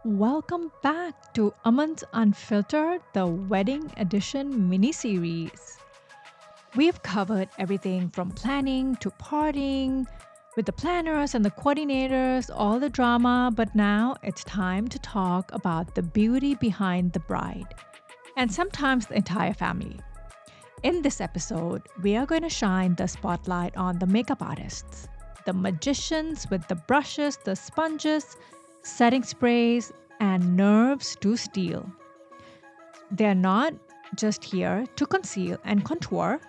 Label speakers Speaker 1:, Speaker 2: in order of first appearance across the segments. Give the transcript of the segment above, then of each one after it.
Speaker 1: Welcome back to Aman's Unfiltered, the Wedding Edition mini series. We've covered everything from planning to partying with the planners and the coordinators, all the drama, but now it's time to talk about the beauty behind the bride and sometimes the entire family. In this episode, we are going to shine the spotlight on the makeup artists, the magicians with the brushes, the sponges, setting sprays, and nerves to steal. They're not just here to conceal and contour.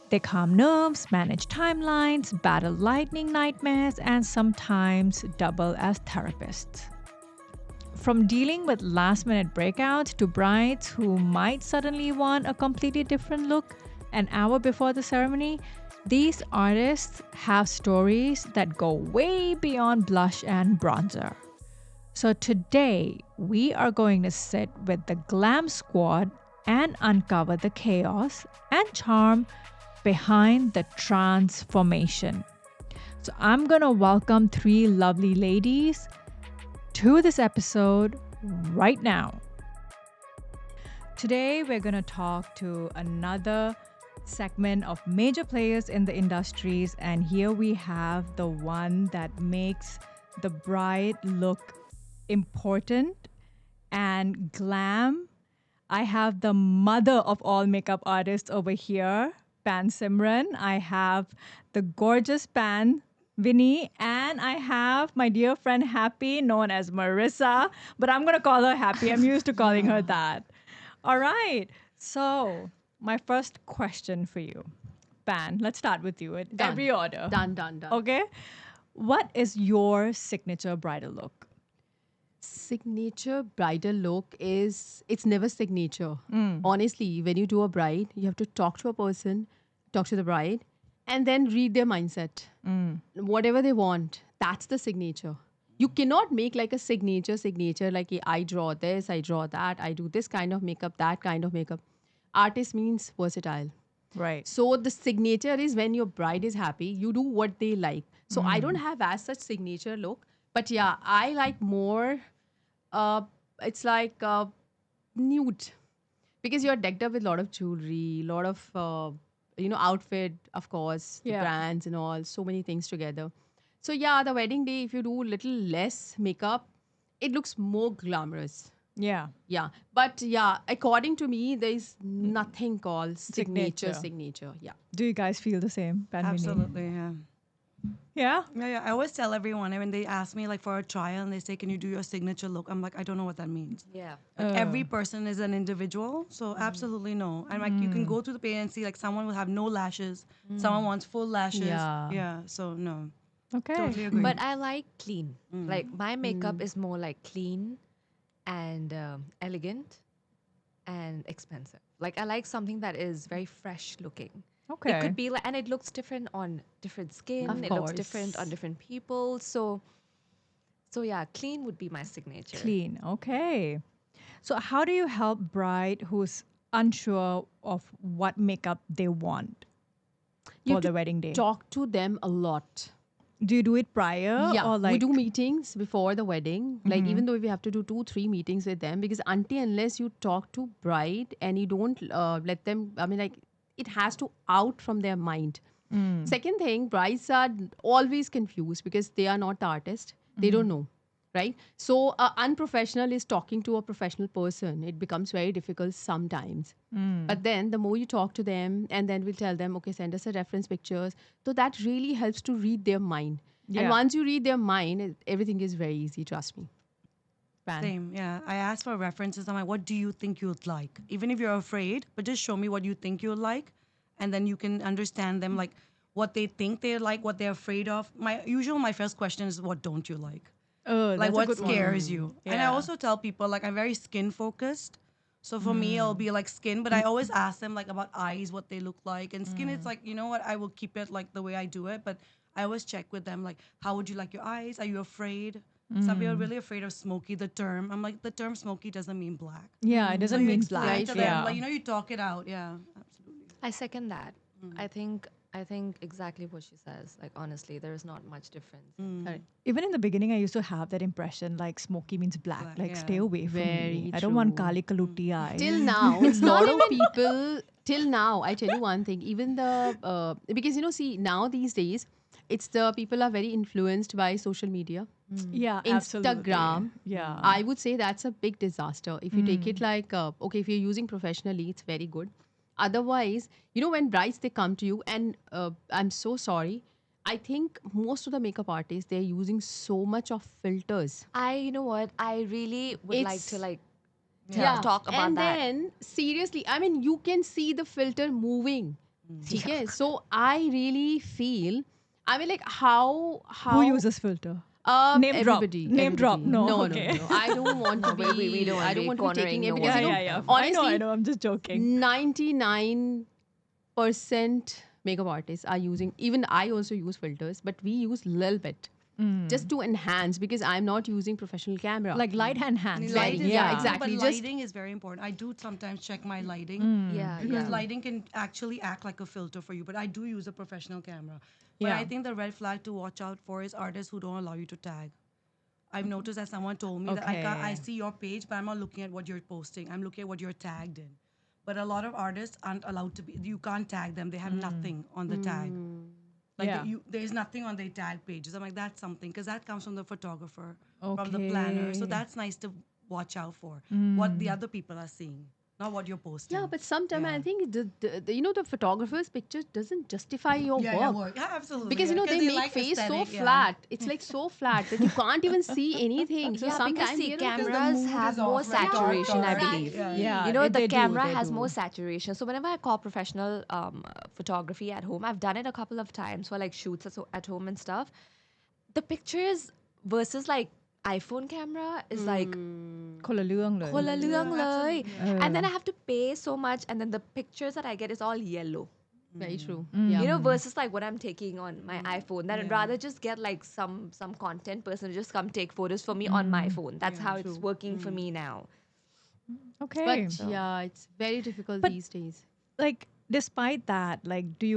Speaker 1: They calm nerves, manage timelines, battle lightning nightmares, and sometimes double as therapists. From dealing with last minute breakouts to brides who might suddenly want a completely different look an hour before the ceremony, these artists have stories that go way beyond blush and bronzer. So today, we are going to sit with the glam squad and uncover the chaos and charm behind the transformation. So I'm going to welcome three lovely ladies to this episode right now. Today, we're going to talk to another segment of major players in the industries, and here we have the one that makes the bride look important and glam. I have the mother of all makeup artists over here, Pan Simran. I have the gorgeous Pan, Vinny, and I have my dear friend Happy, known as Marissa, but I'm going to call her Happy. I'm used to calling her that. All right. So, my first question for you, Pan, let's start with you in
Speaker 2: Done.
Speaker 1: every order.
Speaker 2: Done.
Speaker 1: Okay. What is your signature bridal look?
Speaker 2: Signature bridal look is it's never signature. Honestly, when you do a bride, you have to talk to a person, talk to the bride, and then read their mindset. Whatever they want, that's the signature. You cannot make like a signature, like I draw this, I draw that, I do this kind of makeup, that kind of makeup. Artist means versatile.
Speaker 1: Right.
Speaker 2: So the signature is when your bride is happy, you do what they like. So I don't have as such signature look, but yeah, I like more. Uh, it's like nude because you're decked up with a lot of jewelry, a lot of outfit, of course, the
Speaker 1: Yeah.
Speaker 2: brands and all, so many things together. So yeah, the wedding day, if you do little less makeup, it looks more glamorous.
Speaker 1: Yeah.
Speaker 2: Yeah, but yeah, according to me, there is nothing called
Speaker 1: Signature.
Speaker 2: signature. Yeah.
Speaker 1: Do you guys feel the same, Pan Vinny?
Speaker 3: Absolutely, yeah.
Speaker 1: Yeah.
Speaker 3: Yeah. I always tell everyone when they ask me like for a trial and they say, "Can you do your signature look?" I'm like, I don't know what that means.
Speaker 2: Yeah.
Speaker 3: Like every person is an individual, so absolutely no. And like you can go to the pay and see like someone will have no lashes, someone wants full lashes.
Speaker 2: Yeah.
Speaker 3: Yeah. So no,
Speaker 1: Okay.
Speaker 3: totally agree.
Speaker 4: But I like clean. Like my makeup is more like clean and elegant and expensive. Like I like something that is very fresh looking.
Speaker 1: Okay.
Speaker 4: It could be like, and it looks different on different skin.
Speaker 2: Of
Speaker 4: It looks different
Speaker 2: course.
Speaker 4: on different people. So yeah, clean would be my signature.
Speaker 1: Clean. Okay. So, how do you help bride who's unsure of what makeup they want
Speaker 2: You
Speaker 1: for
Speaker 2: have
Speaker 1: the
Speaker 2: to
Speaker 1: wedding day?
Speaker 2: talk to them a lot.
Speaker 1: Do you do it prior
Speaker 2: Yeah,
Speaker 1: or like?
Speaker 2: we do meetings before the wedding. Like even though we have to do 2-3 meetings with them, because until unless you talk to bride and you don't let them, I mean, like it has to out from their mind. Second thing, brides are always confused because they are not the artist. They don't know, right? So unprofessional is talking to a professional person. It becomes very difficult sometimes. But then the more you talk to them, and then we'll tell them, okay, send us a reference pictures. So that really helps to read their mind.
Speaker 1: Yeah.
Speaker 2: And once you read their mind, everything is very easy. Trust me.
Speaker 1: Pan?
Speaker 3: Same. Yeah. I ask for references. I'm like, what do you think you'd like? Even if you're afraid, but just show me what you think you'd like, and then you can understand them like what they think they like, what they're afraid of. My first question is, what don't you like?
Speaker 1: Oh,
Speaker 3: Like
Speaker 1: that's a
Speaker 3: what
Speaker 1: good one.
Speaker 3: scares you. And I
Speaker 1: Yeah.
Speaker 3: also tell people like I'm very skin focused. So for me it'll be like skin, but I always ask them like about eyes, what they look like. And skin it's like, you know what, I will keep it like the way I do it, but I always check with them like how would you like your eyes? Are you afraid? Some people are really afraid of smoky, the term. I'm like, the term smoky doesn't mean black.
Speaker 1: Yeah, it doesn't
Speaker 3: you
Speaker 1: mean
Speaker 3: explain
Speaker 1: black.
Speaker 3: to them,
Speaker 1: Yeah.
Speaker 3: like, you know, you talk it out. Yeah, absolutely.
Speaker 4: I second that. I think I think exactly what she says. Like honestly, there is not much difference.
Speaker 2: Correct.
Speaker 1: Even in the beginning, I used to have that impression like smoky means black.
Speaker 3: Black,
Speaker 1: Like
Speaker 3: yeah.
Speaker 1: stay away from me.
Speaker 2: Very
Speaker 1: I don't want
Speaker 2: true.
Speaker 1: kali kaluti eyes.
Speaker 2: Till now, a lot of people, till now, I tell you one thing, even because see, now these days, it's the people are very influenced by social media.
Speaker 1: Yeah, absolutely.
Speaker 2: Instagram.
Speaker 1: Yeah.
Speaker 2: I would say that's a big disaster. If you take it like, okay, if you're using professionally, it's very good. Otherwise, when brides they come to you, and I'm so sorry, I think most of the makeup artists they're using so much of filters.
Speaker 4: You know what? I really would like
Speaker 2: It's-
Speaker 4: to like
Speaker 2: Yeah.
Speaker 4: talk about
Speaker 2: and
Speaker 4: that.
Speaker 2: then seriously, I mean, you can see the filter moving. Okay, so I really feel, I mean, like how
Speaker 1: Who uses filter? Name drop.
Speaker 2: everybody,
Speaker 1: Name drop.
Speaker 2: everybody.
Speaker 1: No,
Speaker 2: no,
Speaker 1: okay.
Speaker 2: no, no. I don't want to be.
Speaker 4: we don't wanna
Speaker 2: I don't
Speaker 4: be
Speaker 2: want to be
Speaker 4: cornering
Speaker 2: taking
Speaker 4: no
Speaker 2: it
Speaker 4: one.
Speaker 2: because
Speaker 1: Yeah, yeah.
Speaker 2: honestly,
Speaker 1: I know. I'm just joking.
Speaker 2: 99% makeup artists are using. Even I also use filters, but we use little bit just to enhance because I'm not using professional camera.
Speaker 1: Like light hand hands.
Speaker 2: Light-
Speaker 3: Light is
Speaker 2: yeah,
Speaker 3: important,
Speaker 2: exactly,
Speaker 3: But
Speaker 2: just-
Speaker 3: lighting is very important. I do sometimes check my lighting
Speaker 4: Yeah,
Speaker 3: because
Speaker 4: yeah.
Speaker 3: lighting can actually act like a filter for you. But I do use a professional camera. But
Speaker 1: Yeah.
Speaker 3: I think the red flag to watch out for is artists who don't allow you to tag. I've noticed that someone told me that I
Speaker 1: Okay.
Speaker 3: see your page, but I'm not looking at what you're posting. I'm looking at what you're tagged in. But a lot of artists aren't allowed to be. You can't tag them. They have nothing on the tag. Like
Speaker 1: Yeah.
Speaker 3: there's nothing on their tag pages. I'm like, that's something because that comes from the photographer, from the planner. So
Speaker 1: Okay.
Speaker 3: that's nice to watch out for what the other people are seeing, not what you're posting.
Speaker 2: yeah, but sometimes I
Speaker 3: Yeah.
Speaker 2: think the photographer's picture doesn't justify your work.
Speaker 3: Yeah, absolutely.
Speaker 2: Because
Speaker 3: yeah,
Speaker 2: they make
Speaker 3: like
Speaker 2: face so
Speaker 3: aesthetic, yeah.
Speaker 2: flat. It's like so flat that you can't even see anything. So
Speaker 4: Yeah, because
Speaker 2: sometimes
Speaker 4: see,
Speaker 2: you know,
Speaker 3: the
Speaker 4: cameras
Speaker 3: mood
Speaker 4: have
Speaker 3: is
Speaker 4: more
Speaker 3: off, right?
Speaker 4: saturation, I
Speaker 3: Dark,
Speaker 4: believe.
Speaker 3: yeah.
Speaker 1: Yeah,
Speaker 4: You know,
Speaker 1: they
Speaker 4: the
Speaker 1: do,
Speaker 4: camera
Speaker 1: they
Speaker 4: has
Speaker 1: do.
Speaker 4: more saturation. So whenever I call professional photography at home, I've done it a couple of times for like shoots at home and stuff. The pictures versus like iPhone camera is like
Speaker 1: คนละเรื่องเลย
Speaker 4: คนละเรื่องเลย
Speaker 3: absolutely.
Speaker 4: and then I have to pay so much and then the pictures that I get is all yellow.
Speaker 2: very true.
Speaker 1: Mm.
Speaker 2: Yeah.
Speaker 4: You know, versus like what I'm taking on my iPhone. Then I'd rather just get like some content person to just come take photos for me on my phone. That's how it's working for me now.
Speaker 1: Okay.
Speaker 2: But yeah, it's very difficult
Speaker 1: But-
Speaker 2: these days.
Speaker 1: like despite that, like do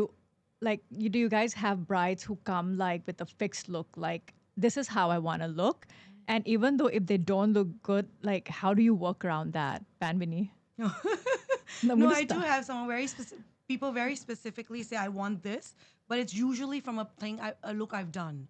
Speaker 1: you guys have brides who come like with a fixed look, like this is how I want to look, and even though if they don't look good, like how do you work around that, Panvini?
Speaker 3: No, I do have some very specific people very specifically say I want this, but it's usually from a look I've done.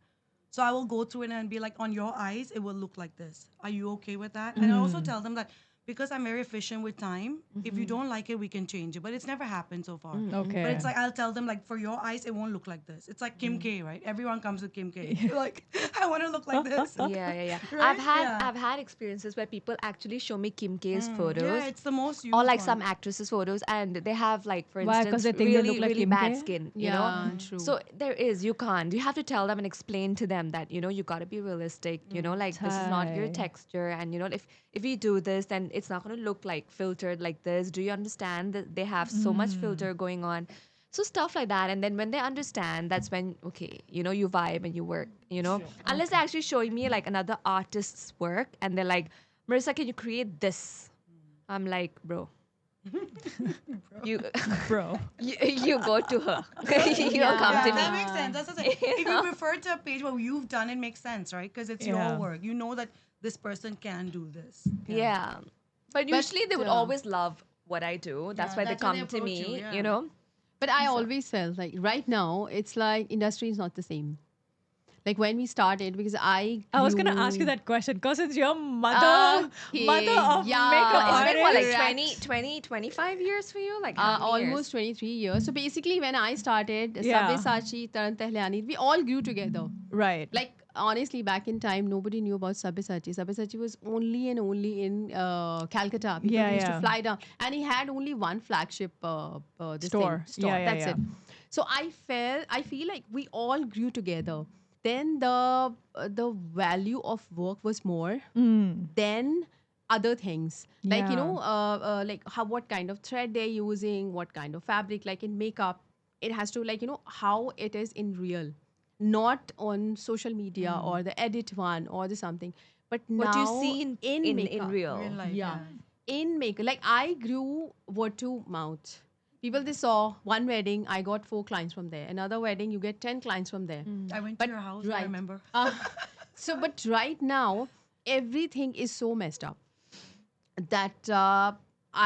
Speaker 3: So I will go through it and be like, on your eyes, it will look like this. Are you okay with that? And I also tell them that because I'm very efficient with time, if you don't like it, we can change it. But it's never happened so far.
Speaker 1: Okay.
Speaker 3: But it's like I'll tell them like, for your eyes, it won't look like this. It's like Kim K, right? Everyone comes with Kim K. Like, I want to look like this.
Speaker 4: Yeah.
Speaker 3: Right? Yeah.
Speaker 4: I've had experiences where people actually show me Kim K's photos.
Speaker 3: Yeah, it's the most used
Speaker 4: Or like
Speaker 3: one.
Speaker 4: some actresses' photos, and they have like, for
Speaker 1: Why? 'Cause
Speaker 4: instance,
Speaker 1: they think they
Speaker 4: really,
Speaker 1: look like
Speaker 4: really
Speaker 1: Kim
Speaker 4: bad
Speaker 1: K?
Speaker 4: skin. You
Speaker 2: Yeah,
Speaker 4: know,
Speaker 2: true.
Speaker 4: so there is. You can't. You have to tell them and explain to them that you got to be realistic. You know, like this is not your
Speaker 1: Chai.
Speaker 4: texture, and if we do this, then it's not going to look like filtered like this. Do you understand that they have so much filter going on? So stuff like that, and then when they understand, that's when you vibe and you work. Unless they're actually showing me like another artist's work, and they're like, Marissa, can you create this? I'm like, bro. you
Speaker 1: bro.
Speaker 4: you go to her. you don't come
Speaker 3: Yeah,
Speaker 4: to
Speaker 3: that
Speaker 4: me.
Speaker 3: makes sense. That's the thing. If you refer to a page where you've done it, makes sense, right? Because it's
Speaker 1: Yeah.
Speaker 3: your work. You know that this person can do this.
Speaker 4: Yeah. But usually they would always love what I do. That's
Speaker 3: Yeah,
Speaker 4: why
Speaker 3: that's
Speaker 4: they
Speaker 3: why
Speaker 4: come
Speaker 3: they
Speaker 4: to
Speaker 3: approach
Speaker 4: me,
Speaker 3: you,
Speaker 4: you
Speaker 3: yeah.
Speaker 4: know?
Speaker 2: But I always felt like right now it's like industry is not the same. Like when we started, because I
Speaker 1: was gonna ask you
Speaker 2: grew-
Speaker 1: that question because it's your mother
Speaker 2: Okay,
Speaker 1: of
Speaker 2: yeah.
Speaker 1: makeup
Speaker 4: It's been what, like
Speaker 1: artist.
Speaker 4: 25 years for you? Like how many
Speaker 2: almost 23 years. So basically, when I started,
Speaker 1: Yeah.
Speaker 2: Sabyasachi, Taran Tehlani, we all grew together.
Speaker 1: Right.
Speaker 2: Like honestly, back in time, nobody knew about Sabyasachi. Sabyasachi was only and only in Calcutta. People
Speaker 1: Yeah,
Speaker 2: used
Speaker 1: yeah.
Speaker 2: to fly down, and he had only one flagship this
Speaker 1: Store.
Speaker 2: Thing, store.
Speaker 1: Yeah, yeah,
Speaker 2: That's
Speaker 1: yeah.
Speaker 2: it. So I feel like we all grew together. Then the value of work was more than other things. Like
Speaker 1: Yeah.
Speaker 2: like what kind of thread they're using, what kind of fabric. Like in makeup, it has to how it is in real, not on social media or the edit one or the something. But
Speaker 4: What you
Speaker 2: now
Speaker 4: see in
Speaker 2: makeup,
Speaker 4: real.
Speaker 3: Real life,
Speaker 2: yeah, in makeup, like I grew word to mouth People they saw one wedding, I got 4 clients from there. Another wedding, you get 10 clients from there.
Speaker 3: I went
Speaker 2: But
Speaker 3: to your house. I
Speaker 2: right.
Speaker 3: remember.
Speaker 2: So, but right now, everything is so messed up that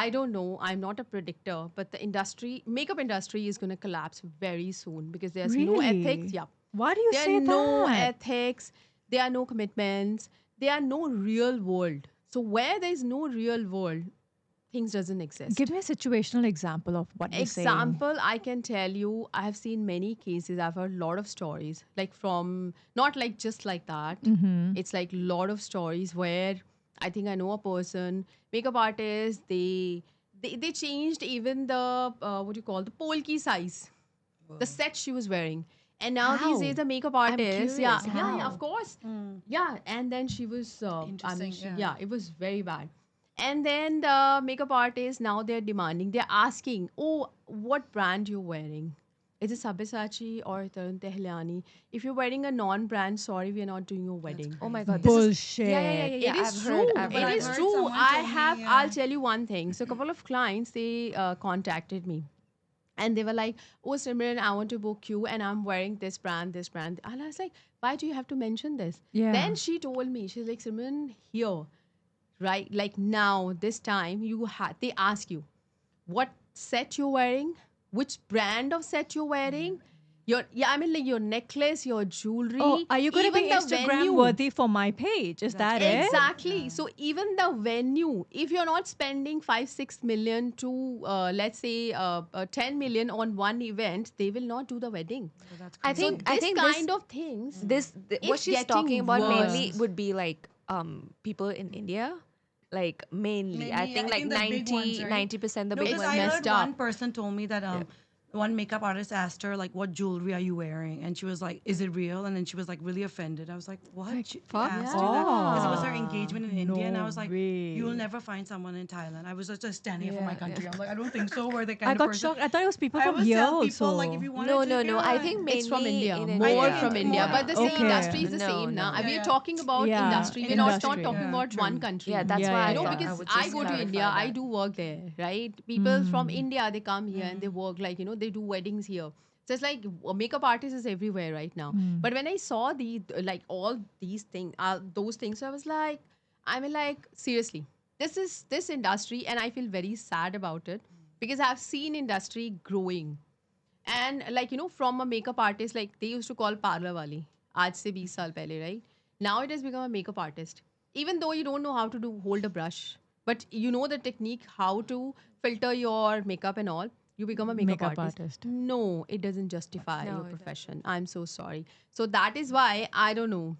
Speaker 2: I don't know. I'm not a predictor, but the industry, makeup industry, is going to collapse very soon because there's no ethics.
Speaker 1: Really?
Speaker 2: Yeah,
Speaker 1: Why do you
Speaker 2: there
Speaker 1: say
Speaker 2: are no
Speaker 1: that?
Speaker 2: ethics. There are no commitments. There are no real world. So where there is no real world, things doesn't exist.
Speaker 1: Give me a situational example of what you're saying.
Speaker 2: Example, I can tell you, I have seen many cases. I've heard a lot of stories, like from not like just like that. It's like a lot of stories where I think I know a person, makeup artist. They changed even the what do you call the pole key size, the set she was wearing. And now these
Speaker 1: How?
Speaker 2: days, the makeup
Speaker 4: I'm
Speaker 2: artist,
Speaker 4: curious,
Speaker 2: yeah,
Speaker 4: how?
Speaker 2: of course, yeah. And then she was, I mean,
Speaker 3: Interesting,
Speaker 2: she,
Speaker 3: yeah.
Speaker 2: yeah, it was very bad. And then the makeup artists now they're demanding, they're asking, oh, what brand you're wearing? Is it Sabyasachi or Tarun Tehliani? If you're wearing a non-brand, sorry, we're not doing your wedding.
Speaker 4: Oh my God. This is
Speaker 1: Bullshit.
Speaker 2: It is
Speaker 4: I've
Speaker 2: true.
Speaker 4: heard. I've
Speaker 2: It
Speaker 4: heard.
Speaker 2: is
Speaker 3: I've heard
Speaker 2: true.
Speaker 3: someone
Speaker 2: I
Speaker 3: told me,
Speaker 2: have.
Speaker 3: yeah.
Speaker 2: I'll tell you one thing. So a couple of clients they contacted me, and they were like, "Oh, Simran, I want to book you, and I'm wearing this brand, this brand." And I was like, "Why do you have to mention this?"
Speaker 1: Yeah.
Speaker 2: Then she told me, she's like, "Simran, here, right? Like now, this time, they ask you what set you're wearing, which brand of set you're wearing." I mean, like your necklace, your jewelry.
Speaker 1: Oh, are you going to be
Speaker 2: even the
Speaker 1: Instagram
Speaker 2: venue.
Speaker 1: worthy for my page? Is that it?
Speaker 2: Exactly. So even the venue, if you're not spending 5-6 million to let's say 10 million on one event, they will not do the wedding.
Speaker 3: That's
Speaker 4: I
Speaker 3: crazy.
Speaker 2: So
Speaker 4: think.
Speaker 2: this
Speaker 4: I think
Speaker 2: kind of things.
Speaker 4: what
Speaker 2: it's
Speaker 4: she's talking
Speaker 2: getting
Speaker 4: about mainly
Speaker 2: worse.
Speaker 4: would be like people in India, like mainly. I
Speaker 3: Mainly,
Speaker 4: think like
Speaker 3: the big ones, right?
Speaker 4: 90% the
Speaker 3: No,
Speaker 4: big
Speaker 3: because
Speaker 2: It's
Speaker 3: I
Speaker 4: ones.
Speaker 3: heard
Speaker 2: messed up.
Speaker 3: one person told me that one makeup artist asked her like, "What jewelry are you wearing?" And she was like, "Is it real?" And then she was like really offended. I was like, "What?" She
Speaker 1: fuck
Speaker 3: asked her that because it was her
Speaker 1: off.
Speaker 3: engagement in India, and I
Speaker 1: No
Speaker 3: was like,
Speaker 1: way.
Speaker 3: "You'll never find someone in Thailand." I was just standing up for my
Speaker 4: Yeah,
Speaker 3: country. I'm like, I don't think so. We're the kind
Speaker 1: I
Speaker 3: of
Speaker 1: got
Speaker 3: person.
Speaker 1: shocked. I thought it was people
Speaker 3: I
Speaker 1: from
Speaker 3: always
Speaker 1: here
Speaker 3: tell
Speaker 1: also.
Speaker 3: people like, if you want
Speaker 4: No,
Speaker 3: to,
Speaker 4: no, no. I
Speaker 3: yeah.
Speaker 4: think mainly
Speaker 2: It's from India,
Speaker 4: in
Speaker 2: more
Speaker 4: India.
Speaker 2: from India.
Speaker 3: more-
Speaker 2: But the same
Speaker 1: Okay.
Speaker 2: industry is the
Speaker 4: No,
Speaker 2: same now.
Speaker 4: no.
Speaker 2: We
Speaker 3: Yeah,
Speaker 2: are
Speaker 3: yeah.
Speaker 2: talking about
Speaker 1: Yeah,
Speaker 2: industry. We're not
Speaker 1: industry.
Speaker 2: talking
Speaker 3: Yeah,
Speaker 2: about
Speaker 3: true.
Speaker 2: one country.
Speaker 4: Yeah, that's
Speaker 1: Yeah,
Speaker 4: why
Speaker 1: yeah,
Speaker 4: I
Speaker 2: You know,
Speaker 1: yeah.
Speaker 4: thought I
Speaker 2: because
Speaker 4: would
Speaker 2: I
Speaker 4: just
Speaker 2: go to
Speaker 4: clarify
Speaker 2: India, I
Speaker 4: that.
Speaker 2: do work there, right? People from India, they come here and they work like, they do weddings here. So it's like makeup artist is everywhere right now. But when I saw like all these things, those things, I was like, I mean, like, seriously, this industry, and I feel very sad about it because I've seen industry growing. And like, from a makeup artist, like they used to call parlor wali, aaj se 20 saal pehle, right? Now it has become a makeup artist. Even though you don't know how to hold a brush, but you know the technique, how to filter your makeup and all, you become a makeup artist. No, it doesn't justify
Speaker 4: No,
Speaker 2: your
Speaker 4: it doesn't.
Speaker 2: profession. I'm so sorry. So that is why, I don't know.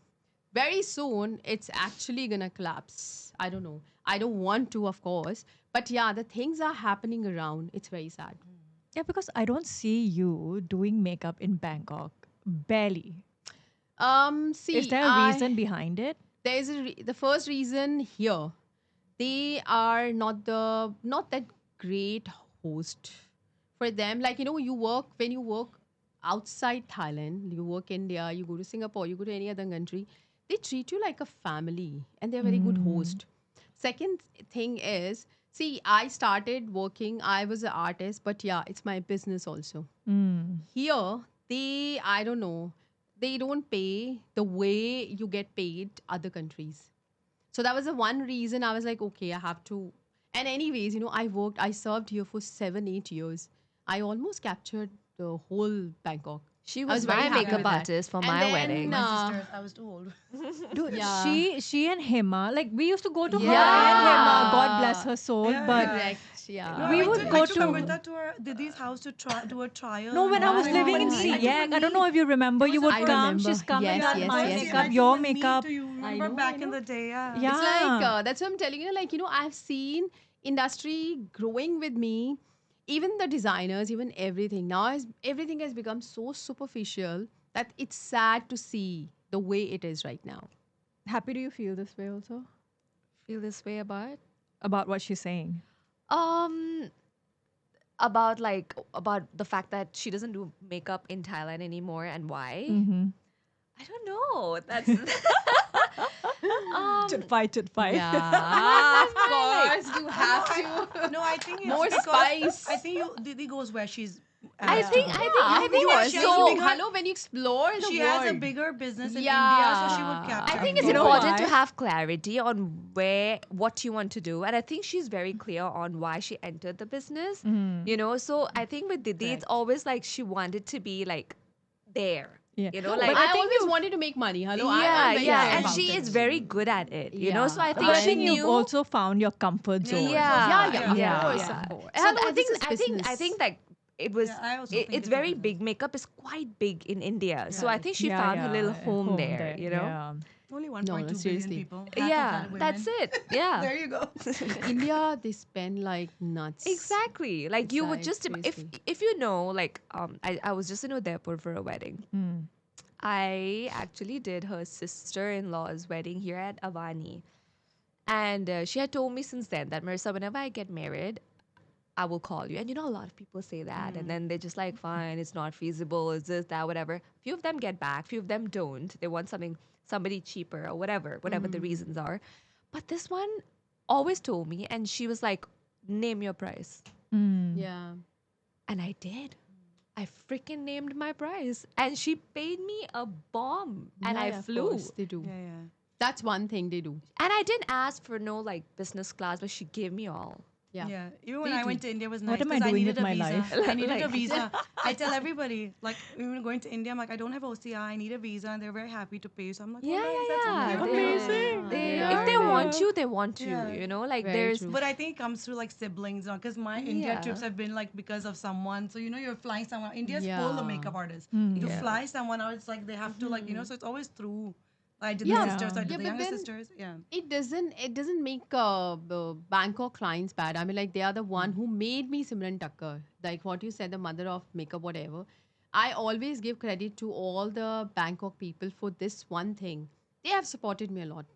Speaker 2: Very soon, it's actually gonna collapse. I don't know. I don't want to, of course. But yeah, the things are happening around. It's very sad.
Speaker 1: Yeah, because I don't see you doing makeup in Bangkok. Barely.
Speaker 2: See,
Speaker 1: Is there a reason behind it?
Speaker 2: there is the first reason here. They are not that great host for them. Like, when you work outside Thailand, you work India, you go to Singapore, you go to any other country, they treat you like a family and they're very good host. Second thing is, see, I started working, I was an artist, but yeah, it's my business also. Here, I don't know, they don't pay the way you get paid other countries. So that was the one reason I was like, okay, I have to. And anyways, I served here for 7-8 years. I almost captured the whole Bangkok.
Speaker 4: She
Speaker 2: I
Speaker 4: was
Speaker 2: very
Speaker 4: my
Speaker 2: happy
Speaker 4: makeup
Speaker 2: with that.
Speaker 4: artist for
Speaker 2: And
Speaker 4: my
Speaker 2: then,
Speaker 4: wedding.
Speaker 3: My sisters, I was too old.
Speaker 1: Dude,
Speaker 2: Yeah.
Speaker 1: she and Hema, like we used to go to her
Speaker 2: Yeah.
Speaker 1: and Hema, God bless her soul,
Speaker 3: Yeah,
Speaker 1: but
Speaker 3: yeah.
Speaker 2: Correct. Yeah.
Speaker 3: No,
Speaker 1: We
Speaker 3: I
Speaker 1: would
Speaker 3: took,
Speaker 1: go
Speaker 3: I took
Speaker 1: to-
Speaker 3: Amrita to her Didi's house to do a trial.
Speaker 1: no, when I was
Speaker 3: and
Speaker 1: living in
Speaker 3: I took
Speaker 1: Siak, I don't
Speaker 3: Manish.
Speaker 1: know if you remember, you would
Speaker 2: I
Speaker 1: come,
Speaker 2: remember.
Speaker 1: she's come and
Speaker 2: Yes,
Speaker 1: done
Speaker 2: yes,
Speaker 1: my
Speaker 2: yes,
Speaker 1: makeup,
Speaker 2: yes.
Speaker 1: your
Speaker 3: With me
Speaker 1: makeup.
Speaker 3: too, you remember
Speaker 2: know,
Speaker 3: back
Speaker 2: I
Speaker 3: in
Speaker 2: know.
Speaker 3: the day, yeah.
Speaker 1: Yeah.
Speaker 2: It's like, that's what I'm telling you. Like, I've seen industry growing with me, even the designers, even everything. Now, everything has become so superficial that it's sad to see the way it is right now.
Speaker 1: Happy, do you feel this way also?
Speaker 4: Feel this way about?
Speaker 1: About what she's saying?
Speaker 4: Um, about the fact that she doesn't do makeup in Thailand anymore and why?
Speaker 1: Mm-hmm.
Speaker 4: I don't know. That's
Speaker 1: fight.
Speaker 2: Yeah, of course you have to.
Speaker 3: No, I think it's
Speaker 2: More
Speaker 3: because
Speaker 2: spice.
Speaker 3: I think Didi goes where she's.
Speaker 4: I
Speaker 3: asked to
Speaker 4: think
Speaker 3: go.
Speaker 4: I think
Speaker 3: Yeah,
Speaker 4: it's
Speaker 3: she has
Speaker 4: so.
Speaker 3: a bigger-
Speaker 2: hello, when you explore the
Speaker 3: She
Speaker 2: world.
Speaker 3: has a bigger business in
Speaker 2: Yeah.
Speaker 3: India, so she would capture.
Speaker 4: I think it's
Speaker 1: You know
Speaker 4: important to
Speaker 1: why?
Speaker 4: have clarity on what you want to do, and I think she's very clear on why she entered the business. You know, so I think with Didi, it's
Speaker 3: Correct.
Speaker 4: always like she wanted to be like there.
Speaker 1: Yeah.
Speaker 4: You know,
Speaker 1: No,
Speaker 4: like
Speaker 1: but
Speaker 2: I always wanted to make money. Hello, I'm very clear
Speaker 4: and
Speaker 2: about
Speaker 4: she
Speaker 2: it.
Speaker 4: is very good at it. You know, so I
Speaker 2: Yeah.
Speaker 4: think
Speaker 1: But I
Speaker 4: she
Speaker 1: think
Speaker 4: knew.
Speaker 1: you've also found your comfort zone.
Speaker 4: Yeah,
Speaker 2: Yeah, of course,
Speaker 4: yeah.
Speaker 2: of course.
Speaker 4: So
Speaker 2: Hello,
Speaker 4: I
Speaker 2: this
Speaker 4: think
Speaker 2: is
Speaker 4: I think I
Speaker 2: business.
Speaker 4: think like it was.
Speaker 3: Yeah, I also think
Speaker 4: It's
Speaker 3: it's a
Speaker 4: very
Speaker 3: business.
Speaker 4: big. Makeup is quite big in India, so I
Speaker 3: Right.
Speaker 4: think she
Speaker 1: Yeah,
Speaker 4: found her little
Speaker 1: yeah,
Speaker 4: home there. You know.
Speaker 1: Yeah.
Speaker 3: Only
Speaker 2: No,
Speaker 3: 1.2 billion
Speaker 2: seriously.
Speaker 3: people. Half of
Speaker 4: Yeah,
Speaker 3: that are women.
Speaker 4: that's it. Yeah.
Speaker 3: There you go.
Speaker 2: India, they spend like nuts.
Speaker 4: Exactly. Like
Speaker 2: It's
Speaker 4: you would
Speaker 2: like
Speaker 4: just
Speaker 2: crazy.
Speaker 4: if you know like I was just in Udaipur for a wedding. I actually did her sister-in-law's wedding here at Avani. And she had told me since then that Marissa, whenever I get married, I will call you. And you know, a lot of people say that. And then they're just like, fine, it's not feasible, it's this, that, whatever. Few of them get back, few of them don't. They want somebody cheaper or whatever the reasons are. But this one always told me, and she was like, name your price.
Speaker 2: Yeah.
Speaker 4: And I did. I freaking named my price. And she paid me a bomb. And
Speaker 2: Yeah,
Speaker 4: I
Speaker 2: yeah, of
Speaker 4: flew.
Speaker 2: course they do.
Speaker 3: Yeah, yeah.
Speaker 2: That's one thing they do.
Speaker 4: And I didn't ask for no like business class, but she gave me all.
Speaker 2: Yeah.
Speaker 3: Yeah. Even when
Speaker 2: Me
Speaker 3: I
Speaker 2: too.
Speaker 3: went to India, it was
Speaker 1: What
Speaker 3: nice
Speaker 1: am I
Speaker 3: because I
Speaker 1: doing
Speaker 3: needed
Speaker 1: with
Speaker 3: a
Speaker 1: my
Speaker 3: visa.
Speaker 1: life?
Speaker 3: I needed a
Speaker 4: Like-
Speaker 3: visa. I tell everybody, like, when we're going to India, I'm like, I don't have OCI. I need a visa, and they're very happy to pay. So I'm like,
Speaker 4: Yeah,
Speaker 3: oh, nice,
Speaker 4: yeah,
Speaker 3: that's
Speaker 4: yeah.
Speaker 3: so
Speaker 4: They-
Speaker 3: cute.
Speaker 1: Amazing.
Speaker 4: If they want you, they want you.
Speaker 3: Yeah.
Speaker 4: You know, like
Speaker 2: Very
Speaker 4: there's.
Speaker 2: true.
Speaker 3: But I think it comes through like siblings, because my India
Speaker 4: Yeah.
Speaker 3: trips have been like because of someone. So you're flying someone. India's full
Speaker 2: Yeah.
Speaker 3: of makeup artists.
Speaker 1: Hmm.
Speaker 3: To
Speaker 4: Yeah.
Speaker 3: fly someone out, it's like they have to like so it's always through. I did
Speaker 2: Yeah.
Speaker 3: the sisters, I did
Speaker 2: Yeah,
Speaker 3: the
Speaker 2: but
Speaker 3: younger
Speaker 2: then-
Speaker 3: sisters. Yeah.
Speaker 2: It doesn't make Bangkok clients bad. I mean, like they are the one who made me Simran Tucker. Like what you said, the mother of makeup, whatever. I always give credit to all the Bangkok people for this one thing. They have supported me a lot.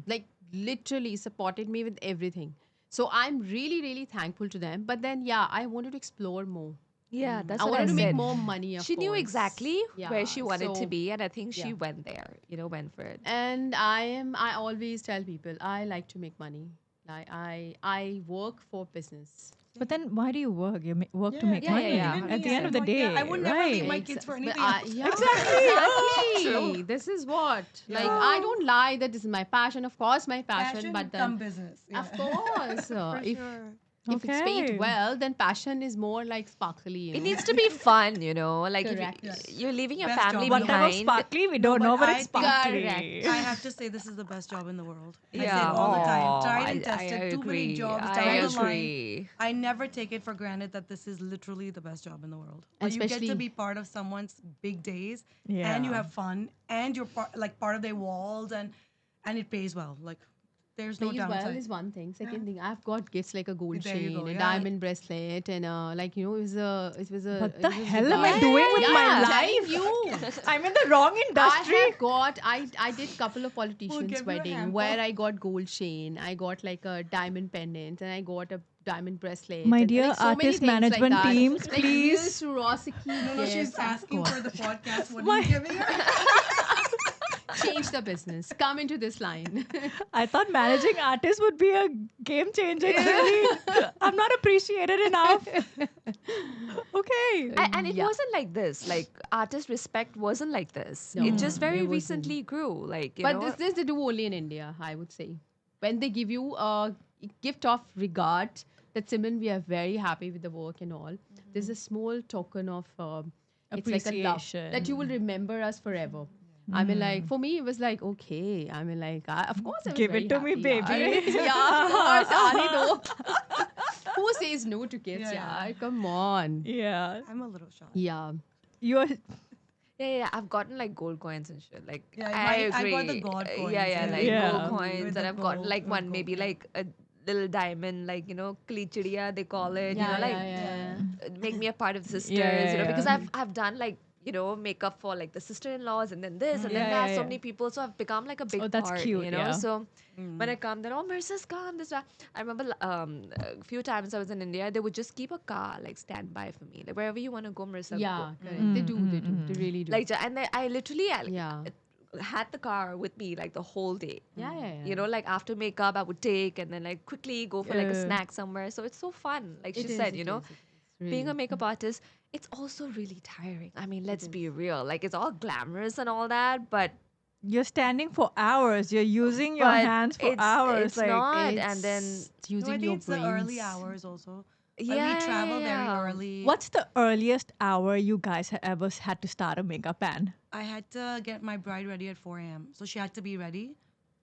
Speaker 2: Like literally supported me with everything. So I'm really, really thankful to them. But then, yeah, I wanted to explore more.
Speaker 4: Yeah, that's
Speaker 2: I
Speaker 4: what I
Speaker 2: wanted to make
Speaker 4: said.
Speaker 2: more money. Of
Speaker 4: She knew
Speaker 2: course.
Speaker 4: exactly where she
Speaker 2: Yeah,
Speaker 4: wanted to
Speaker 2: so-
Speaker 4: be, and I think she
Speaker 2: yeah.
Speaker 4: went there. You know, went for it.
Speaker 2: And I always tell people I like to make money. I work for business.
Speaker 1: But then why do you work? You work to
Speaker 3: Yeah,
Speaker 1: make
Speaker 4: yeah,
Speaker 1: money.
Speaker 4: yeah.
Speaker 3: Even
Speaker 1: At
Speaker 3: me,
Speaker 1: the end
Speaker 3: I'm
Speaker 1: of the
Speaker 3: like,
Speaker 1: day,
Speaker 3: yeah, I would never leave my
Speaker 1: right?
Speaker 3: kids for
Speaker 2: But
Speaker 3: anything
Speaker 2: I-
Speaker 3: else.
Speaker 2: yeah,
Speaker 1: Exactly.
Speaker 2: exactly. This is what. Like I don't lie that this is my passion. Of course, my passion. But
Speaker 3: come
Speaker 2: then,
Speaker 3: business.
Speaker 2: of course, if it's
Speaker 1: Okay.
Speaker 2: paid well, then passion is more like sparkly. You
Speaker 4: It
Speaker 2: know?
Speaker 4: needs to be fun, you know. Like if
Speaker 2: Correct.
Speaker 4: you're leaving your
Speaker 3: Best job
Speaker 4: family
Speaker 3: in the world.
Speaker 1: Whatever
Speaker 4: behind.
Speaker 1: sparkly, we don't
Speaker 3: but
Speaker 1: know, but
Speaker 3: I
Speaker 1: it's
Speaker 3: think-
Speaker 1: sparkly.
Speaker 2: Correct.
Speaker 3: I have to say this is the best job in the world. I say
Speaker 4: Yeah,
Speaker 3: it all the time.
Speaker 4: aw,
Speaker 3: Tried and
Speaker 4: I
Speaker 3: tested. Too many
Speaker 4: agree.
Speaker 3: jobs
Speaker 4: I
Speaker 3: down the line.
Speaker 4: agree.
Speaker 3: I never take it for granted that this is literally the best job in the world. Like, you get to
Speaker 2: Especially-
Speaker 3: be part of someone's big days,
Speaker 1: Yeah.
Speaker 3: and you have fun, and you're part of their walls, and it pays well. Like there's no
Speaker 2: Pays
Speaker 3: downside.
Speaker 2: well is one thing. Second thing, I've got gifts like a gold
Speaker 3: There you
Speaker 2: chain,
Speaker 3: go,
Speaker 2: a
Speaker 3: yeah.
Speaker 2: diamond bracelet, and like it was a.
Speaker 1: What the
Speaker 2: it was
Speaker 1: hell am I
Speaker 2: regard-
Speaker 1: doing with my
Speaker 2: I'm
Speaker 1: life?
Speaker 2: telling you.
Speaker 1: I'm in the wrong industry.
Speaker 2: I have got. I did couple of politicians'
Speaker 3: give you a
Speaker 2: wedding
Speaker 3: hamper.
Speaker 2: where I got gold chain. I got like a diamond pendant, and I got a diamond bracelet.
Speaker 1: My
Speaker 2: and,
Speaker 1: dear
Speaker 2: like, so many
Speaker 1: artist
Speaker 2: things like
Speaker 1: management
Speaker 2: that.
Speaker 1: teams,
Speaker 2: Like
Speaker 1: please.
Speaker 2: real Swarovski
Speaker 3: No, she's
Speaker 2: gifts, of
Speaker 3: asking
Speaker 2: course.
Speaker 3: for the podcast. What
Speaker 1: My-
Speaker 3: are you giving her?
Speaker 2: Change the business. Come into this line.
Speaker 1: I thought managing artists would be a game changer. Really, I'm not appreciated enough. Okay.
Speaker 4: And it
Speaker 2: Yeah.
Speaker 4: wasn't like this. Like artist respect wasn't like this.
Speaker 2: No,
Speaker 4: it just very
Speaker 2: it wasn't.
Speaker 4: recently grew. Like you
Speaker 2: But
Speaker 4: know.
Speaker 2: this they do only in India, I would say. When they give you a gift of regard, that Simran, we are very happy with the work and all. There's a small token of it's like a love
Speaker 1: Appreciation.
Speaker 2: that you will remember us forever. I mean, like for me, it was like okay. I mean, like of course, I was
Speaker 1: Give
Speaker 2: very
Speaker 1: it to me,
Speaker 2: happy,
Speaker 1: baby.
Speaker 2: yaar. Yeah, of course, Ani do. Who says no to gifts?
Speaker 3: Yeah,
Speaker 2: Yeah, come on.
Speaker 1: Yeah.
Speaker 3: I'm a little shocked.
Speaker 2: Yeah,
Speaker 1: You're
Speaker 4: Yeah, I've gotten like gold coins and shit. Like
Speaker 3: Yeah,
Speaker 4: I
Speaker 3: I
Speaker 4: agree.
Speaker 3: got the gold coins,
Speaker 4: Yeah,
Speaker 3: yeah.
Speaker 4: like
Speaker 1: Yeah.
Speaker 4: gold
Speaker 3: With
Speaker 4: coins,
Speaker 3: the
Speaker 4: and I've got
Speaker 3: gold-
Speaker 4: like
Speaker 3: with
Speaker 4: one
Speaker 3: gold,
Speaker 4: maybe
Speaker 3: yeah.
Speaker 4: like a little diamond, like you know, klichdiya they call it.
Speaker 2: yeah,
Speaker 4: you know, like
Speaker 2: yeah.
Speaker 4: make me a part of the sisters.
Speaker 1: Yeah,
Speaker 4: you know, because
Speaker 1: yeah.
Speaker 4: I've done like you know makeup for like the sister-in-laws and then this and
Speaker 1: Yeah,
Speaker 4: then that.
Speaker 1: yeah,
Speaker 4: So
Speaker 1: yeah.
Speaker 4: many people, so I've become like a big
Speaker 1: Oh, that's
Speaker 4: part.
Speaker 1: cute,
Speaker 4: You know,
Speaker 1: yeah.
Speaker 4: so when I come, then Marissa's come. This that. I remember a few times I was in India, they would just keep a car like standby for me, like wherever you want to go, Marissa.
Speaker 2: Yeah,
Speaker 4: go.
Speaker 2: correct. They do. They do. They really do.
Speaker 4: Like, and then I literally,
Speaker 2: Yeah.
Speaker 4: had the car with me like the whole day.
Speaker 2: Yeah, yeah, yeah.
Speaker 4: You know, like after makeup, I would take and then like quickly go for like a
Speaker 1: Yeah.
Speaker 4: snack somewhere. So it's so fun. Like she
Speaker 2: It is,
Speaker 4: said,
Speaker 2: it
Speaker 4: you know,
Speaker 2: is, it is.
Speaker 4: being a
Speaker 2: Really.
Speaker 4: makeup artist, it's also really tiring. I mean, let's be real. Like it's all glamorous and all that,
Speaker 1: You're standing for hours. You're using your
Speaker 4: but
Speaker 1: hands for hours.
Speaker 4: it's
Speaker 1: Like,
Speaker 4: not. And then
Speaker 2: It's
Speaker 3: No, I
Speaker 2: using
Speaker 3: think
Speaker 2: your
Speaker 3: it's the early
Speaker 2: brains.
Speaker 3: hours also.
Speaker 4: yeah,
Speaker 3: Like we
Speaker 4: yeah,
Speaker 3: travel very
Speaker 4: yeah.
Speaker 3: early.
Speaker 1: what's the earliest hour you guys ever had to start a makeup pan?
Speaker 3: I had to get my bride ready at 4 a.m. So she had to be ready.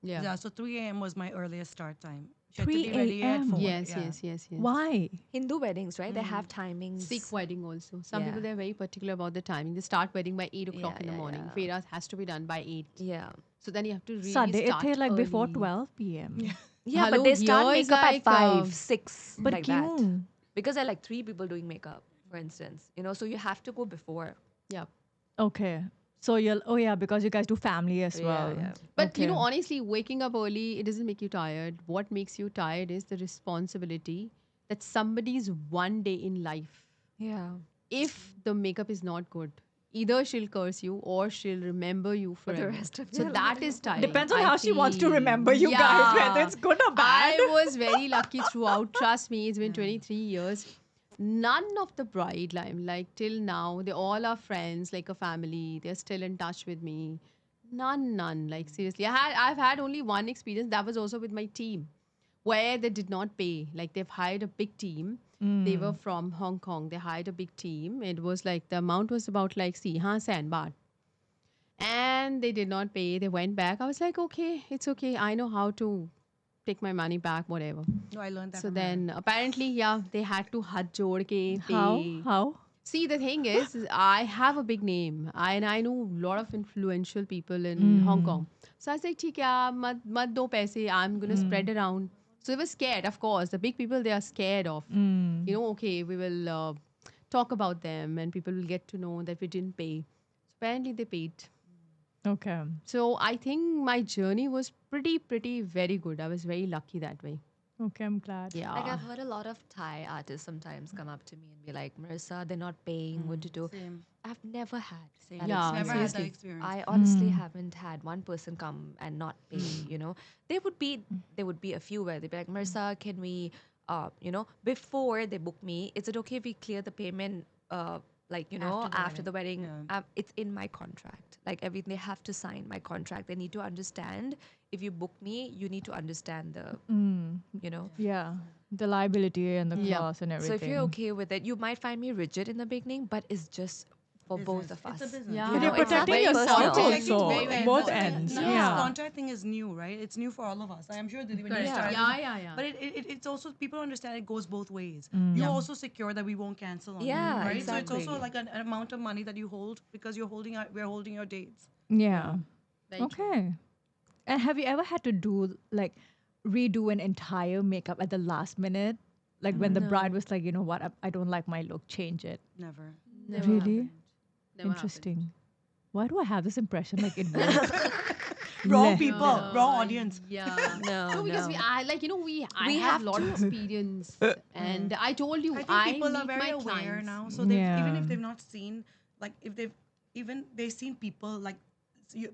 Speaker 2: Yeah.
Speaker 3: Yeah, so 3 a.m. was my earliest start time. She had to
Speaker 1: 3
Speaker 3: be ready at
Speaker 1: a.m.?
Speaker 3: 4.
Speaker 2: Yes,
Speaker 3: yeah.
Speaker 2: yes, yes, yes.
Speaker 1: Why?
Speaker 4: Hindu weddings, right? They have timings.
Speaker 2: Sikh wedding also. Some people
Speaker 4: Yeah.
Speaker 2: they're very particular about the timing. They start wedding by 8 o'clock
Speaker 4: Yeah,
Speaker 2: in the
Speaker 4: yeah,
Speaker 2: morning.
Speaker 4: yeah.
Speaker 2: Fairas has to be done by 8.
Speaker 4: Yeah.
Speaker 2: So then you have to really
Speaker 1: Sunday,
Speaker 2: start
Speaker 1: it's like before
Speaker 2: early.
Speaker 1: 12 p.m.
Speaker 4: Yeah,
Speaker 2: Hello,
Speaker 4: but they start
Speaker 2: here is
Speaker 4: makeup at
Speaker 2: like,
Speaker 4: 5, 6,
Speaker 1: But
Speaker 4: like that.
Speaker 1: kyun?
Speaker 4: Because there are like 3 people doing makeup, for instance. You know, so you have to go before.
Speaker 2: Yeah.
Speaker 1: Okay. So you're, oh yeah, because you guys do family as
Speaker 4: Yeah,
Speaker 1: well.
Speaker 4: yeah.
Speaker 2: But you know,
Speaker 1: Okay.
Speaker 2: honestly, waking up early, it doesn't make you tired. What makes you tired is the responsibility that somebody's one day in life,
Speaker 4: Yeah.
Speaker 2: if the makeup is not good, either she'll curse you or she'll remember you
Speaker 4: the
Speaker 2: forever.
Speaker 4: rest of
Speaker 2: So
Speaker 4: your
Speaker 2: that is tiring.
Speaker 1: Depends on
Speaker 2: I
Speaker 1: how she wants to
Speaker 2: feel.
Speaker 1: remember you guys, whether it's good or bad.
Speaker 2: I was very lucky throughout. Trust me, it's been 23 years. None of the bride, like till now, they all are friends, like a family. They're still in touch with me. None. Like seriously, I've had only one experience. That was also with my team, where they did not pay. Like they've hired a big team. They were from Hong Kong. They hired a big team. It was like the amount was about like sen baht, and they did not pay. They went back. I was like, okay, it's okay. I know how to take my money back, whatever.
Speaker 3: No, I learned that
Speaker 2: So
Speaker 3: from her.
Speaker 2: then apparently, yeah, they had to hat jod ke
Speaker 1: How?
Speaker 2: pay.
Speaker 1: How?
Speaker 2: See, the thing is, I have a big name, and I know a lot of influential people in Hong Kong. So I said, "ठीक है, mat do paise. I'm gonna spread around." So they were scared, of course. The big people they are scared of. You know, okay, we will talk about them, and people will get to know that we didn't pay. So apparently, they paid.
Speaker 1: Okay.
Speaker 2: So I think my journey was pretty, very good. I was very lucky that way.
Speaker 1: Okay, I'm glad.
Speaker 2: Yeah.
Speaker 4: Like I've heard a lot of Thai artists sometimes come up to me and be like, Marissa, they're not paying, what to do?
Speaker 3: Same.
Speaker 4: I've never had
Speaker 3: Same.
Speaker 4: that
Speaker 2: Yeah,
Speaker 3: Never had that
Speaker 2: seriously.
Speaker 3: experience.
Speaker 4: I honestly haven't had one person come and not pay, you know. There would be a few where they'd be like, Marissa, can we you know, before they book me, is it okay if we clear the payment like, you know, after the wedding? It's in my contract. Like everything, they have to sign my contract. They need to understand if you book me, you need to understand the you know.
Speaker 1: Yeah. The liability and the
Speaker 2: Yeah.
Speaker 1: clause and
Speaker 4: So
Speaker 1: everything.
Speaker 4: if you're okay with it, you might find me rigid in the beginning, but it's just for both of us.
Speaker 3: It's a business.
Speaker 2: Yeah.
Speaker 4: You
Speaker 1: But
Speaker 4: know,
Speaker 1: you're
Speaker 4: it's not
Speaker 1: protecting
Speaker 4: very
Speaker 1: yourself
Speaker 4: personal.
Speaker 1: also.
Speaker 2: Very, very
Speaker 1: Both
Speaker 2: important.
Speaker 1: ends.
Speaker 3: No,
Speaker 1: Yeah.
Speaker 3: this contract thing is new, right? It's new for all of us. I'm sure that when you
Speaker 2: Correct.
Speaker 3: started,
Speaker 2: Yeah.
Speaker 3: but it's also people understand it goes both ways. You're also secure that we won't cancel on you,
Speaker 4: Yeah,
Speaker 3: right? So it's also
Speaker 4: exactly.
Speaker 3: like an amount of money that you hold because we're holding your dates.
Speaker 1: Yeah.
Speaker 2: Very true.
Speaker 1: Okay. And have you ever had to do like redo an entire makeup at the last minute? Like when the bride was like, you know what, I don't like my look, change it.
Speaker 3: Never.
Speaker 2: Never
Speaker 1: Really?
Speaker 2: happened. Never
Speaker 1: Interesting. Why do I have this impression like it works?
Speaker 3: Wrong
Speaker 1: Le-
Speaker 3: people,
Speaker 2: happened.
Speaker 3: wrong audience.
Speaker 2: Yeah.
Speaker 4: No,
Speaker 2: because
Speaker 4: no.
Speaker 2: I like you know I
Speaker 4: We
Speaker 2: have
Speaker 4: have
Speaker 2: a lot of experience, and I told you
Speaker 3: I think
Speaker 2: I
Speaker 3: people are
Speaker 2: meet
Speaker 3: very
Speaker 2: my
Speaker 3: aware
Speaker 2: clients.
Speaker 3: now. So they've, even
Speaker 1: Yeah.
Speaker 3: if they've not seen, like if they've seen people like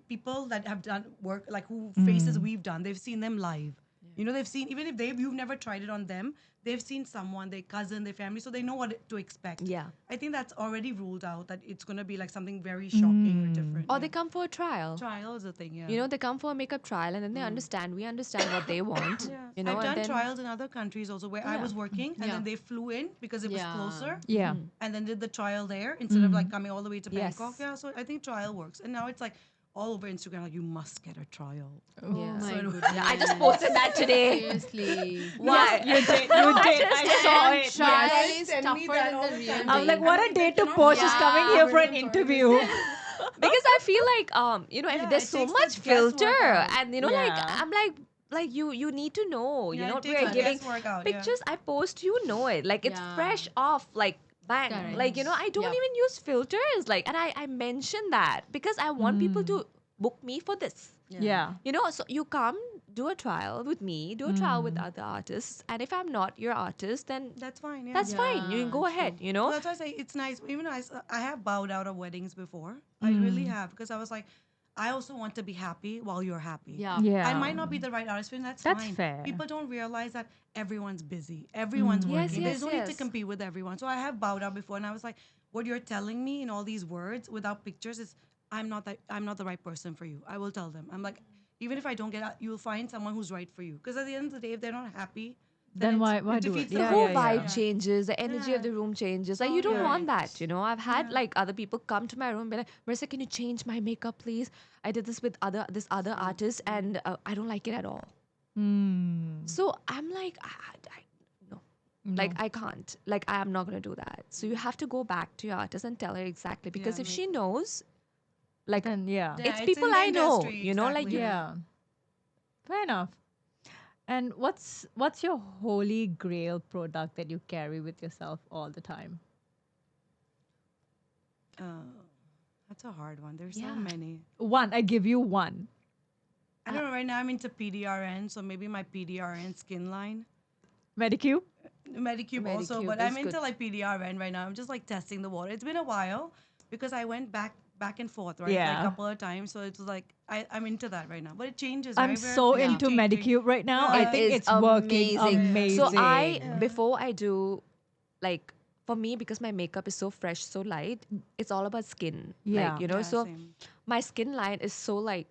Speaker 3: people that have done work like who faces we've done. They've seen them live. You know, they've seen even if you've never tried it on them. They've seen someone, their cousin, their family, so they know what to expect.
Speaker 4: Yeah.
Speaker 3: I think that's already ruled out that it's gonna be like something very shocking or different.
Speaker 4: Or they come for a trial.
Speaker 3: trial is a thing, yeah.
Speaker 4: You know, they come for a makeup trial and then they understand. We understand what they want.
Speaker 3: Yeah.
Speaker 4: You know,
Speaker 3: I've
Speaker 4: and
Speaker 3: done
Speaker 4: then
Speaker 3: trials in other countries also where I
Speaker 4: Yeah.
Speaker 3: was working and
Speaker 2: Yeah.
Speaker 3: then they flew in because it was
Speaker 2: Yeah.
Speaker 3: closer.
Speaker 1: Yeah.
Speaker 3: And then did the trial there instead of like coming all the way to
Speaker 4: Yes.
Speaker 3: Bangkok. Yeah, so I think trial works. And now it's like all over Instagram, like you must get a trial.
Speaker 4: yeah.
Speaker 2: My
Speaker 3: So-
Speaker 2: goodness.
Speaker 4: Yeah, I just posted that today.
Speaker 2: Seriously.
Speaker 4: Why?
Speaker 1: You did. You did. I saw it.
Speaker 2: Trial
Speaker 1: Yes.
Speaker 2: is
Speaker 3: Send me
Speaker 2: tougher
Speaker 3: that
Speaker 2: than
Speaker 3: all
Speaker 2: the
Speaker 3: the
Speaker 2: real
Speaker 3: time.
Speaker 1: I was like,
Speaker 2: thing.
Speaker 1: what a day to post. She's coming here for an
Speaker 3: Yeah.
Speaker 1: interview.
Speaker 4: Because I feel like you know,
Speaker 3: Yeah,
Speaker 4: there's
Speaker 3: it
Speaker 4: so
Speaker 3: takes
Speaker 4: much
Speaker 3: the guesswork
Speaker 4: filter
Speaker 3: out.
Speaker 4: and you know like
Speaker 1: Yeah.
Speaker 4: I'm like you need to know, you
Speaker 3: Yeah,
Speaker 4: know,
Speaker 3: it takes
Speaker 4: we're
Speaker 3: the
Speaker 4: giving
Speaker 3: guesswork out, yeah.
Speaker 4: pictures I post, you know it. Like it's
Speaker 2: Yeah.
Speaker 4: fresh off like bang.
Speaker 2: Correct.
Speaker 4: Like, you know, I don't
Speaker 2: Yep.
Speaker 4: even use filters. Like and I mention that because I want people to book me for this.
Speaker 1: Yeah.
Speaker 4: You know, so you come do a trial with me, do a trial with other artists, and if I'm not your artist, then
Speaker 3: That's fine. Yeah.
Speaker 4: that's fine. You can go ahead, you know?
Speaker 3: Well, that's why I say it's nice. Even I have bowed out of weddings before. I really have because I was like, I also want to be happy while you're happy.
Speaker 2: Yeah.
Speaker 1: Yeah.
Speaker 3: I might not be the right artist for you, and that's
Speaker 1: That's
Speaker 3: fine.
Speaker 1: fair.
Speaker 3: People don't realize that everyone's busy. Everyone's
Speaker 4: Yes,
Speaker 3: working. There's
Speaker 4: yes,
Speaker 3: no need to
Speaker 4: yes.
Speaker 3: compete with everyone. So I have bowed out before, and I was like, what you're telling me in all these words without pictures is I'm not the right person for you. I will tell them. I'm like, even if I don't get out, you'll find someone who's right for you. Because at the end of the day, if they're not happy,
Speaker 1: Then
Speaker 3: it's-
Speaker 1: why do it?
Speaker 3: defeats
Speaker 1: Yeah,
Speaker 4: The
Speaker 3: the
Speaker 4: whole
Speaker 3: purpose.
Speaker 4: vibe
Speaker 3: Yeah.
Speaker 4: changes, the energy of
Speaker 3: Yeah.
Speaker 4: the room changes. Like,
Speaker 3: So
Speaker 4: you don't
Speaker 3: yeah.
Speaker 4: want that, you know. I've had like other people come to my room and be like, Marissa, can you change my makeup, please? I did this with this other artist, and I don't like it at all.
Speaker 1: Hmm.
Speaker 4: So I'm like, no. Like, I can't. Like, I am not going to do that. So you have to go back to your artist and tell her exactly. Because if she knows, like,
Speaker 1: Then yeah.
Speaker 3: Yeah,
Speaker 4: it's
Speaker 3: in
Speaker 4: people
Speaker 3: the
Speaker 4: I know,
Speaker 3: industry,
Speaker 4: you know, like,
Speaker 3: exactly.
Speaker 1: Yeah. Fair enough. And what's your holy grail product that you carry with yourself all the time?
Speaker 3: That's a hard one. There's
Speaker 4: Yeah.
Speaker 3: so many.
Speaker 1: One. I give you one.
Speaker 3: I don't know. Right now, I'm into PDRN, so maybe my PDRN skin line.
Speaker 1: Medicube?
Speaker 3: Medicube also,
Speaker 4: Medicube
Speaker 3: but
Speaker 4: is
Speaker 3: I'm into
Speaker 4: good.
Speaker 3: like PDRN right now. I'm just like testing the water. It's been a while because I went back and forth, right? Like
Speaker 1: Yeah.
Speaker 3: a couple of times. So it's like I'm into that right now. But it changes,
Speaker 1: I'm
Speaker 3: right? We're
Speaker 1: so
Speaker 3: keep
Speaker 1: into
Speaker 3: changing.
Speaker 1: Medicube right now. I
Speaker 3: Yeah.
Speaker 1: think
Speaker 4: It is
Speaker 1: it's working
Speaker 4: amazing.
Speaker 1: amazing.
Speaker 4: So before I do, like, for me, because my makeup is so fresh, so light, it's all about skin.
Speaker 1: Yeah.
Speaker 4: Like, you know,
Speaker 3: Yeah,
Speaker 4: so
Speaker 3: same.
Speaker 4: my skin line is so like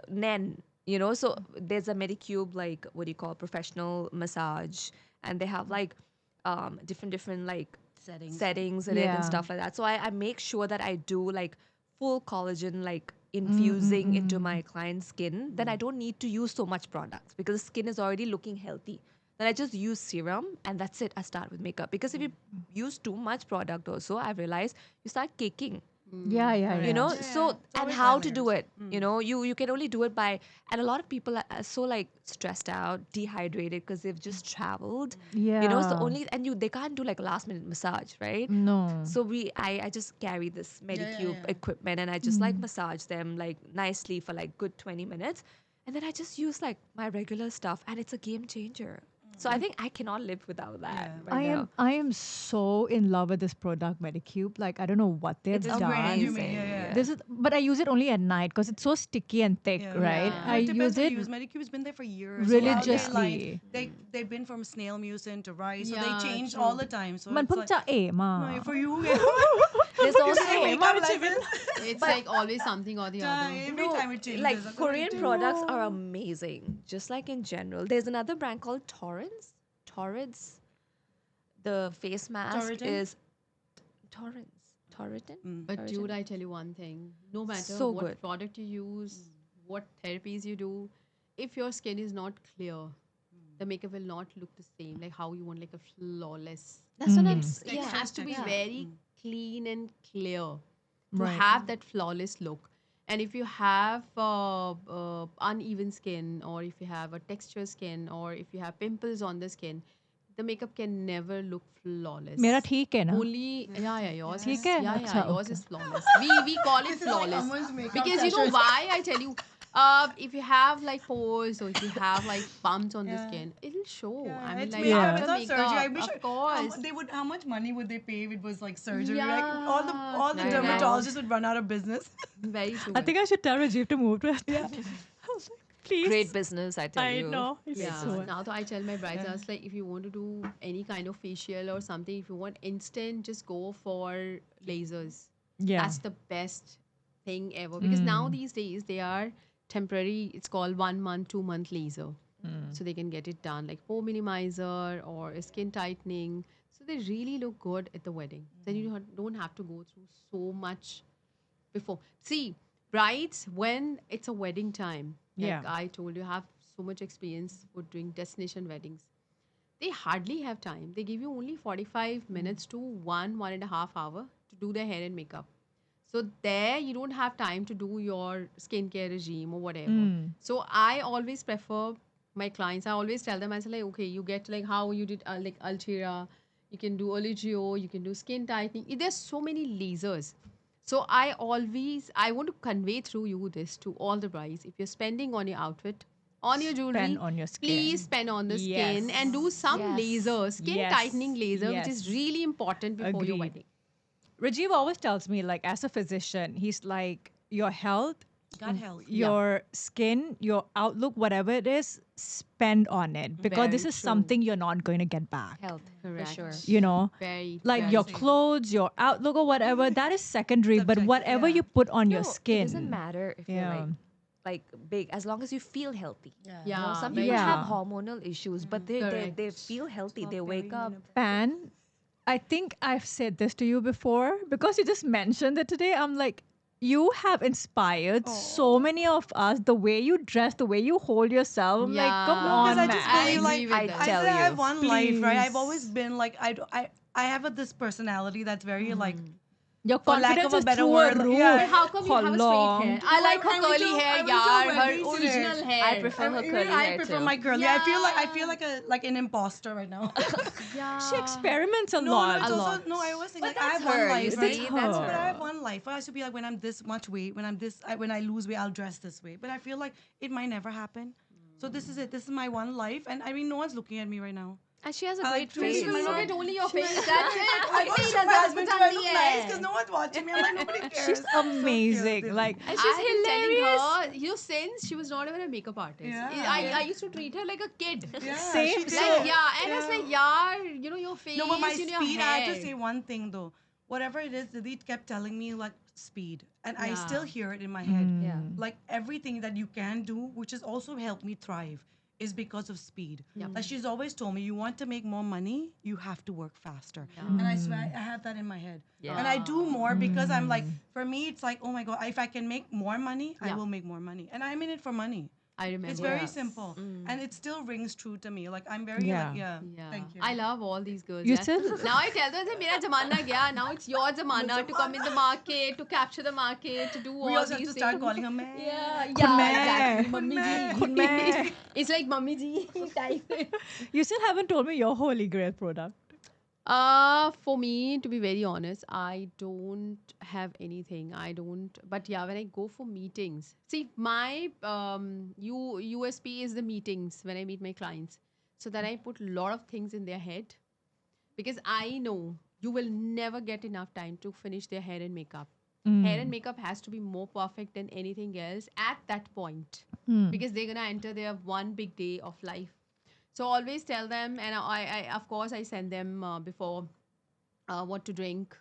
Speaker 4: nen, you know. So there's a Medicube, like, what do you call, professional massage, and they have like different like settings in it
Speaker 1: Yeah.
Speaker 4: and stuff like that. So I make sure that I do like full collagen, like infusing into my client's skin. Then I don't need to use so much products because the skin is already looking healthy. Then I just use serum and that's it. I start with makeup because if you use too much product also, I've realized you start caking.
Speaker 1: Yeah, yeah, yeah.
Speaker 4: You know,
Speaker 3: Yeah,
Speaker 4: so
Speaker 3: it's
Speaker 4: and
Speaker 3: always
Speaker 4: how
Speaker 3: by
Speaker 4: to do
Speaker 3: layers.
Speaker 4: it. You know, you can only do it by, and a lot of people are so like stressed out, dehydrated because they've just traveled. You know, so
Speaker 1: Yeah.
Speaker 4: only and they can't do like a last minute massage, right?
Speaker 1: No.
Speaker 4: So I just carry this Medicube
Speaker 3: yeah.
Speaker 4: equipment and I just like massage them like nicely for like good 20 minutes. And then I just use like my regular stuff and it's a game changer. So I think I cannot live without that right now.
Speaker 1: I am so in love with this product, Medicube. Like I don't know what they've
Speaker 4: It's
Speaker 1: done.
Speaker 4: amazing.
Speaker 3: Yeah.
Speaker 1: This is, but I use it only at night because it's so sticky and thick,
Speaker 3: Yeah.
Speaker 1: right?
Speaker 2: Yeah.
Speaker 3: No,
Speaker 1: I
Speaker 3: it depends
Speaker 1: use
Speaker 3: what
Speaker 1: it
Speaker 3: you use. Medicube's been there for years. So now they're
Speaker 1: religiously.
Speaker 3: they've been from snail mucin to rice, so
Speaker 2: Yeah,
Speaker 3: they change
Speaker 2: true.
Speaker 3: all the time. So
Speaker 1: Man
Speaker 3: it's
Speaker 1: pung
Speaker 3: like,
Speaker 1: cha eh ma.
Speaker 3: no, for you,
Speaker 4: There's
Speaker 3: you
Speaker 4: also
Speaker 3: say makeup lessons.
Speaker 2: It's like always something or the other.
Speaker 3: Every time it changes.
Speaker 4: like
Speaker 3: That's what
Speaker 4: Korean
Speaker 3: it is.
Speaker 4: products are amazing, just like in general. There's another brand called Torrance. The face mask
Speaker 3: Torridon?
Speaker 4: is Torridon.
Speaker 2: But dude, I tell you one thing: no matter
Speaker 4: So
Speaker 2: what
Speaker 4: good.
Speaker 2: product you use, what therapies you do, if your skin is not clear, the makeup will not look the same. Like how you want, like a flawless.
Speaker 4: That's what I'm.
Speaker 3: Texture,
Speaker 2: It has to be
Speaker 3: texture.
Speaker 2: very clean and clear to
Speaker 1: Right.
Speaker 2: have that flawless look. And if you have uneven skin, or if you have a texture skin, or if you have pimples on the skin, the makeup can never look flawless.
Speaker 1: मेरा ठीक है ना?
Speaker 2: Only yours
Speaker 1: ठीक
Speaker 2: is
Speaker 1: है?
Speaker 2: yeah,
Speaker 1: अच्छा,
Speaker 2: yours
Speaker 1: okay.
Speaker 2: is flawless. We call it flawless
Speaker 3: Aman's makeup
Speaker 2: because you know
Speaker 3: sessions.
Speaker 2: why I tell you. If you have like pores or if you have like bumps on the skin, it'll show. I mean,
Speaker 3: It's
Speaker 2: like
Speaker 3: makeup,
Speaker 2: after
Speaker 3: it's not
Speaker 2: makeup,
Speaker 3: surgery. I wish
Speaker 2: of course.
Speaker 3: they would. How much money would they pay if it was like surgery? Like
Speaker 2: Yeah,
Speaker 3: all the
Speaker 2: I know.
Speaker 3: dermatologists would run out of business.
Speaker 2: Very true.
Speaker 1: I think I should tell Rajiv to move to it. Please.
Speaker 4: Great business, I tell
Speaker 1: I
Speaker 4: you.
Speaker 1: know. It's
Speaker 2: Yeah.
Speaker 1: so-
Speaker 2: Now though I tell my brides, I was like, if you want to do any kind of facial or something, if you want instant, just go for lasers.
Speaker 1: Yeah.
Speaker 2: That's the best thing ever because now these days they are temporary. It's called 1 month, 2 month laser, so they can get it done like pore minimizer or a skin tightening. So they really look good at the wedding. Then you don't have to go through so much before. See, brides when it's a wedding time. Like
Speaker 1: Yeah.
Speaker 2: I told you, I have so much experience for doing destination weddings. They hardly have time. They give you only 45 minutes to 1.5 hour to do their hair and makeup. So there you don't have time to do your skincare regime or whatever. So I always prefer my clients. I always tell them, I say like, okay, you get like how you did like Altera, you can do Oligio, you can do skin tightening. There's so many lasers. So I want to convey through you this to all the brides. If you're spending on your outfit, on your jewelry,
Speaker 1: Spend on your skin.
Speaker 2: please spend on the skin
Speaker 1: Yes.
Speaker 2: and do some
Speaker 4: Yes.
Speaker 2: laser, skin
Speaker 1: Yes.
Speaker 2: tightening laser, which is
Speaker 1: Yes.
Speaker 2: really important before your
Speaker 1: Agreed.
Speaker 2: wedding.
Speaker 1: Rajiv always tells me, like, as a physician, he's like, your health,
Speaker 3: Gut health.
Speaker 1: your skin, your outlook, whatever it is, spend on it because this
Speaker 2: Very
Speaker 1: is
Speaker 2: true.
Speaker 1: something you're not going to get back.
Speaker 4: Health, for sure.
Speaker 2: Correct.
Speaker 1: You know,
Speaker 2: Very
Speaker 1: like
Speaker 2: very
Speaker 1: your
Speaker 2: true.
Speaker 1: clothes, your outlook, or whatever, that is secondary. But
Speaker 3: Subjective,
Speaker 1: whatever
Speaker 3: yeah.
Speaker 1: you put on your
Speaker 4: No,
Speaker 1: skin,
Speaker 4: it doesn't matter if you're
Speaker 1: Yeah.
Speaker 4: like big, as long as you feel healthy.
Speaker 3: Yeah.
Speaker 4: You know,
Speaker 2: Yeah,
Speaker 4: some
Speaker 2: very
Speaker 4: people have
Speaker 1: Yeah.
Speaker 4: hormonal issues, but they
Speaker 2: Correct.
Speaker 4: feel healthy. They
Speaker 3: Stop
Speaker 4: wake up.
Speaker 3: perimenopause.
Speaker 1: Pan, I think I've said this to you before because you just mentioned it today. I'm like, you have inspired so many of us. The way you dress, the way you hold yourself. I'm like, come
Speaker 2: Yeah.
Speaker 3: No, because
Speaker 1: on,
Speaker 3: I just
Speaker 1: man.
Speaker 3: believe
Speaker 2: I
Speaker 3: like
Speaker 2: agree with
Speaker 4: I
Speaker 2: that.
Speaker 3: I
Speaker 4: tell
Speaker 3: said I have
Speaker 4: you.
Speaker 3: one life, right? I've always
Speaker 1: Please.
Speaker 3: been like I have this personality that's very like
Speaker 1: Your
Speaker 3: for lack
Speaker 1: confidence
Speaker 3: of a
Speaker 1: is
Speaker 3: better
Speaker 1: through
Speaker 3: word,
Speaker 1: a roof.
Speaker 3: yeah.
Speaker 2: But how come you have a straight
Speaker 1: Long.
Speaker 2: hair? I like her
Speaker 3: I went
Speaker 2: curly
Speaker 3: to-
Speaker 2: hair,
Speaker 3: I went to a
Speaker 2: yaar. Her
Speaker 3: wedding today.
Speaker 2: original hair.
Speaker 4: I prefer her curly
Speaker 3: I
Speaker 4: hair
Speaker 3: prefer
Speaker 4: too.
Speaker 3: my curly. I feel like an imposter right now.
Speaker 2: Yeah.
Speaker 1: She experiments a
Speaker 3: No,
Speaker 1: lot.
Speaker 3: it's
Speaker 2: A
Speaker 3: also
Speaker 2: lot.
Speaker 3: no. I always think
Speaker 4: But
Speaker 3: like I
Speaker 4: that's
Speaker 3: have one
Speaker 4: her,
Speaker 3: life,
Speaker 4: you
Speaker 3: right?
Speaker 4: see?
Speaker 1: That's
Speaker 4: That's
Speaker 1: her.
Speaker 3: But I have
Speaker 4: her.
Speaker 3: one life. I should be like when I'm this much weight, when I lose weight, I'll dress this way. But I feel like it might never happen. So this is it. This is my one life, and I mean, no one's looking at me right now.
Speaker 4: And she has a
Speaker 3: I
Speaker 4: great
Speaker 3: like to
Speaker 4: face.
Speaker 3: see my
Speaker 2: Look
Speaker 3: so-
Speaker 2: at only your face. That's it.
Speaker 3: I
Speaker 2: कोई
Speaker 3: want to
Speaker 2: नहीं
Speaker 3: show my
Speaker 2: नजर
Speaker 3: husband too. I
Speaker 2: पसंद
Speaker 3: look
Speaker 2: नहीं
Speaker 3: nice
Speaker 2: है.
Speaker 3: because no one's watching me. I'm like nobody cares.
Speaker 1: She's
Speaker 3: So cute.
Speaker 1: amazing. Like,
Speaker 4: And
Speaker 2: I
Speaker 4: she's
Speaker 2: have been
Speaker 4: hilarious.
Speaker 2: telling her, you know, since she was not even a makeup artist.
Speaker 3: Yeah.
Speaker 2: I used to treat her like a kid.
Speaker 3: Yeah,
Speaker 1: Same.
Speaker 3: she did.
Speaker 2: Like, yeah, and it's like, yaar, you know, your face,
Speaker 3: No, but my
Speaker 2: you know, your
Speaker 3: speed, I
Speaker 2: hair.
Speaker 3: have to say one thing though. Whatever it is, Didi kept telling me like speed. And I
Speaker 2: Yeah.
Speaker 3: still hear it in my head.
Speaker 4: Yeah.
Speaker 3: Like everything that you can do, which has also helped me thrive, is because of speed. Like she's always told me, you want to make more money, you have to work faster. And I swear I have that in my head.
Speaker 4: Yeah.
Speaker 3: And I do more because I'm like, for me, it's like, oh my God, if I can make more money, I
Speaker 2: Yeah.
Speaker 3: will make more money. And I'm in it for money.
Speaker 2: I remember.
Speaker 3: It's very
Speaker 4: Yes.
Speaker 3: simple. And it still rings true to me. Like I'm very
Speaker 1: Yeah.
Speaker 3: like, yeah.
Speaker 2: Yeah.
Speaker 3: Thank you.
Speaker 2: I love all these girls.
Speaker 1: You
Speaker 2: yeah.
Speaker 1: still-
Speaker 2: Now I tell them, mera zamana gaya. Now it's your zamana to come in the market, to capture the market, to do
Speaker 3: we
Speaker 2: all
Speaker 3: also have
Speaker 2: these
Speaker 3: to start
Speaker 2: things.
Speaker 3: calling her man.
Speaker 2: Yeah,
Speaker 1: Khunme.
Speaker 2: exactly. Mummy ji.
Speaker 1: Khunme.
Speaker 2: It's like mummy ji type.
Speaker 1: You still haven't told me your holy grail product.
Speaker 2: For me, to be very honest, I don't have anything. I don't. But yeah, when I go for meetings, see, my USP is the meetings when I meet my clients. So that I put a lot of things in their head because I know you will never get enough time to finish their hair and makeup. Hair and makeup has to be more perfect than anything else at that point because they're gonna enter their one big day of life. So always tell them, and I of course I send them before what to drink,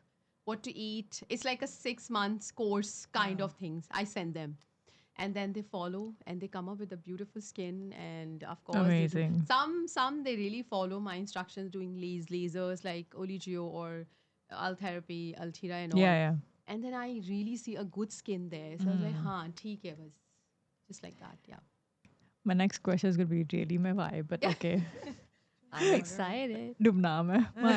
Speaker 2: what to eat. It's like a 6 months course kind of things. I send them, and then they follow and they come up with a beautiful skin. And of course, they do-
Speaker 1: Amazing.
Speaker 2: some they really follow my instructions doing lasers like Oligio or Altherapy, Altira, and all.
Speaker 1: Yeah.
Speaker 2: And then I really see a good skin there. So I was like, haan, theek hai bas. Just like that, yeah.
Speaker 1: My next question is going to be really my vibe, but okay.
Speaker 2: I'm excited.
Speaker 1: Dubnaam hai. My.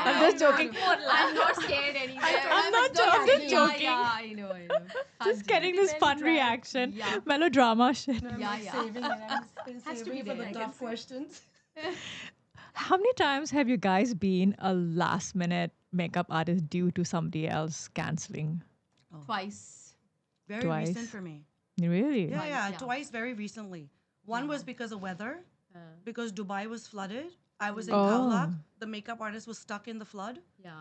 Speaker 1: I'm just joking.
Speaker 2: I'm not scared anywhere.
Speaker 1: I'm not
Speaker 2: just
Speaker 1: joking. Joking.
Speaker 2: Yeah, I know.
Speaker 1: Just getting this fun reaction. Melodrama shit.
Speaker 2: Yeah, yeah.
Speaker 3: Saving it. I'm
Speaker 2: Has to
Speaker 3: saving
Speaker 2: be
Speaker 3: for
Speaker 2: there,
Speaker 3: the
Speaker 2: I
Speaker 3: tough questions.
Speaker 1: How many times have you guys been a last minute makeup artist due to somebody else canceling?
Speaker 2: Twice.
Speaker 3: Very
Speaker 1: Twice.
Speaker 3: recent for me.
Speaker 1: Really?
Speaker 3: Yeah, yeah,
Speaker 2: yeah.
Speaker 3: twice very recently. One was because of weather, because Dubai was flooded. I was in
Speaker 1: Oh.
Speaker 3: Khao, the makeup artist was stuck in the flood.
Speaker 2: Yeah.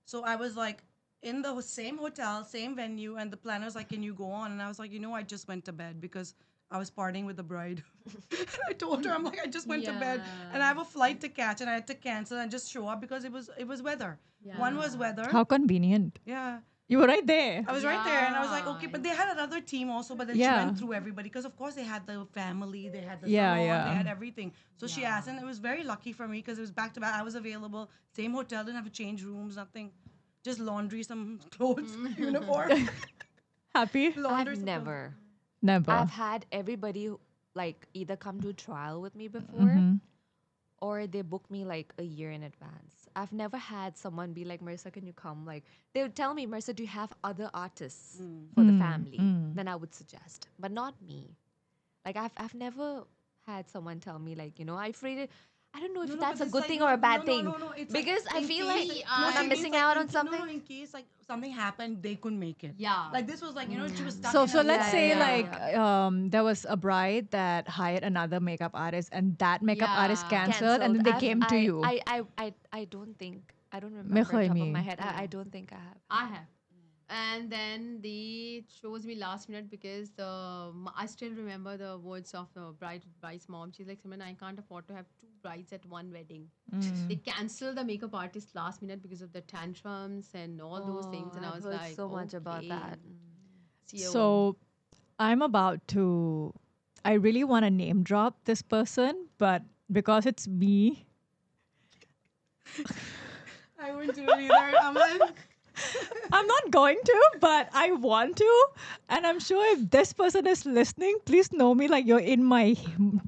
Speaker 3: So I was like in the same hotel, same venue, and the planner's like, "Can you go on?" And I was like, I just went to bed because I was partying with the bride. I told her, I'm like, I just went to bed, and I have a flight to catch, and I had to cancel and just show up because it was weather. One was weather.
Speaker 1: How convenient.
Speaker 3: Yeah.
Speaker 1: You were right there.
Speaker 3: I was right there, and I was like, okay, but they had another team also, but then she
Speaker 1: Yeah.
Speaker 3: went through everybody because, of course, they had the family, they had the
Speaker 1: Yeah,
Speaker 3: salon,
Speaker 1: yeah.
Speaker 3: they had everything. So she asked, and it was very lucky for me because it was back to back. I was available, same hotel, didn't have to change rooms, nothing, just laundry, some clothes, uniform,
Speaker 1: Happy?
Speaker 3: laundry.
Speaker 4: I've
Speaker 3: some
Speaker 4: never.
Speaker 1: Never.
Speaker 4: I've had everybody like either come to trial with me before or they book me like a year in advance. I've never had someone be like, Marissa, can you come? Like they would tell me, Marissa, do you have other artists for the family? Then I would suggest, but not me. Like I've never had someone tell me like, I afraid it. I don't know if
Speaker 3: No, no,
Speaker 4: that's
Speaker 3: but
Speaker 4: a
Speaker 3: it's
Speaker 4: good
Speaker 3: like,
Speaker 4: thing or a bad thing.
Speaker 3: No, it's like
Speaker 4: because I
Speaker 3: in
Speaker 4: feel
Speaker 3: case-
Speaker 4: like
Speaker 3: no, she
Speaker 4: I'm
Speaker 3: means
Speaker 4: missing
Speaker 3: like
Speaker 4: out
Speaker 3: in-
Speaker 4: on something.
Speaker 3: No, in case like something happened, they couldn't make it.
Speaker 2: Yeah.
Speaker 3: Like this was like, she was stuck
Speaker 1: So
Speaker 3: in
Speaker 1: so
Speaker 3: a
Speaker 1: let's
Speaker 3: hotel.
Speaker 1: say
Speaker 4: yeah,
Speaker 1: like there was a bride that hired another makeup artist and that makeup artist
Speaker 2: Yeah.
Speaker 1: cancelled and then they came to you.
Speaker 4: I don't think I don't remember
Speaker 1: Mekhoy
Speaker 4: off the top of
Speaker 1: me.
Speaker 4: my head. I don't think I have.
Speaker 2: I have. And then they chose me last minute because I still remember the words of the bride's mom. She's like, Simran, I can't afford to have two brides at one wedding. They canceled the makeup artist last minute because of the tantrums and all those things. And I
Speaker 4: I've
Speaker 2: was
Speaker 4: heard
Speaker 2: like,
Speaker 4: so much about that.
Speaker 2: okay, see you.
Speaker 1: So I'm about to, I really want to name drop this person, but because it's me,
Speaker 3: I wouldn't do it either. I'm like,
Speaker 1: I'm not going to, but I want to. And I'm sure if this person is listening, please know me like you're in my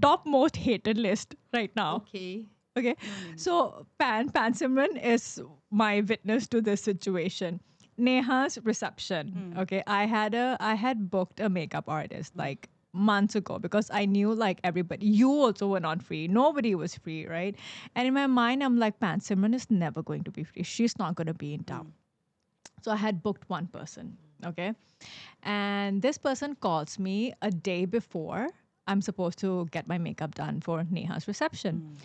Speaker 1: topmost hated list right now.
Speaker 2: Okay.
Speaker 1: Okay. So Pan Simran is my witness to this situation. Neha's reception. Okay. I had booked a makeup artist like months ago because I knew like everybody, you also were not free. Nobody was free, right? And in my mind, I'm like, Pan Simran is never going to be free. She's not going to be in town. So I had booked one person, okay? And this person calls me a day before I'm supposed to get my makeup done for Neha's reception.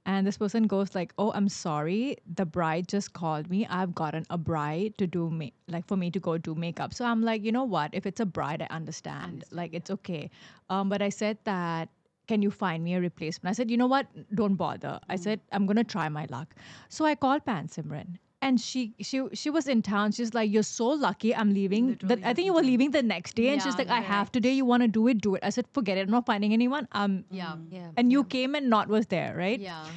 Speaker 1: And this person goes like, "Oh, I'm sorry. The bride just called me. I've gotten a bride to do like for me to go do makeup." So I'm like, "You know what? If it's a bride, I understand. Like it's okay." But I said that, "Can you find me a replacement?" I said, "You know what? Don't bother." I said, "I'm going to try my luck." So I called Pan Simran. And she was in town. She's like, "You're so lucky. I'm leaving.
Speaker 3: Literally
Speaker 1: I think you
Speaker 3: was
Speaker 1: were
Speaker 3: in town.
Speaker 1: leaving the next day." And she's
Speaker 2: Yeah,
Speaker 1: like, "I have today. You want to do it? Do it." I said, "Forget it. I'm not finding anyone."
Speaker 2: Yeah.
Speaker 4: Yeah.
Speaker 1: And you came and not was there, right?
Speaker 2: Yeah.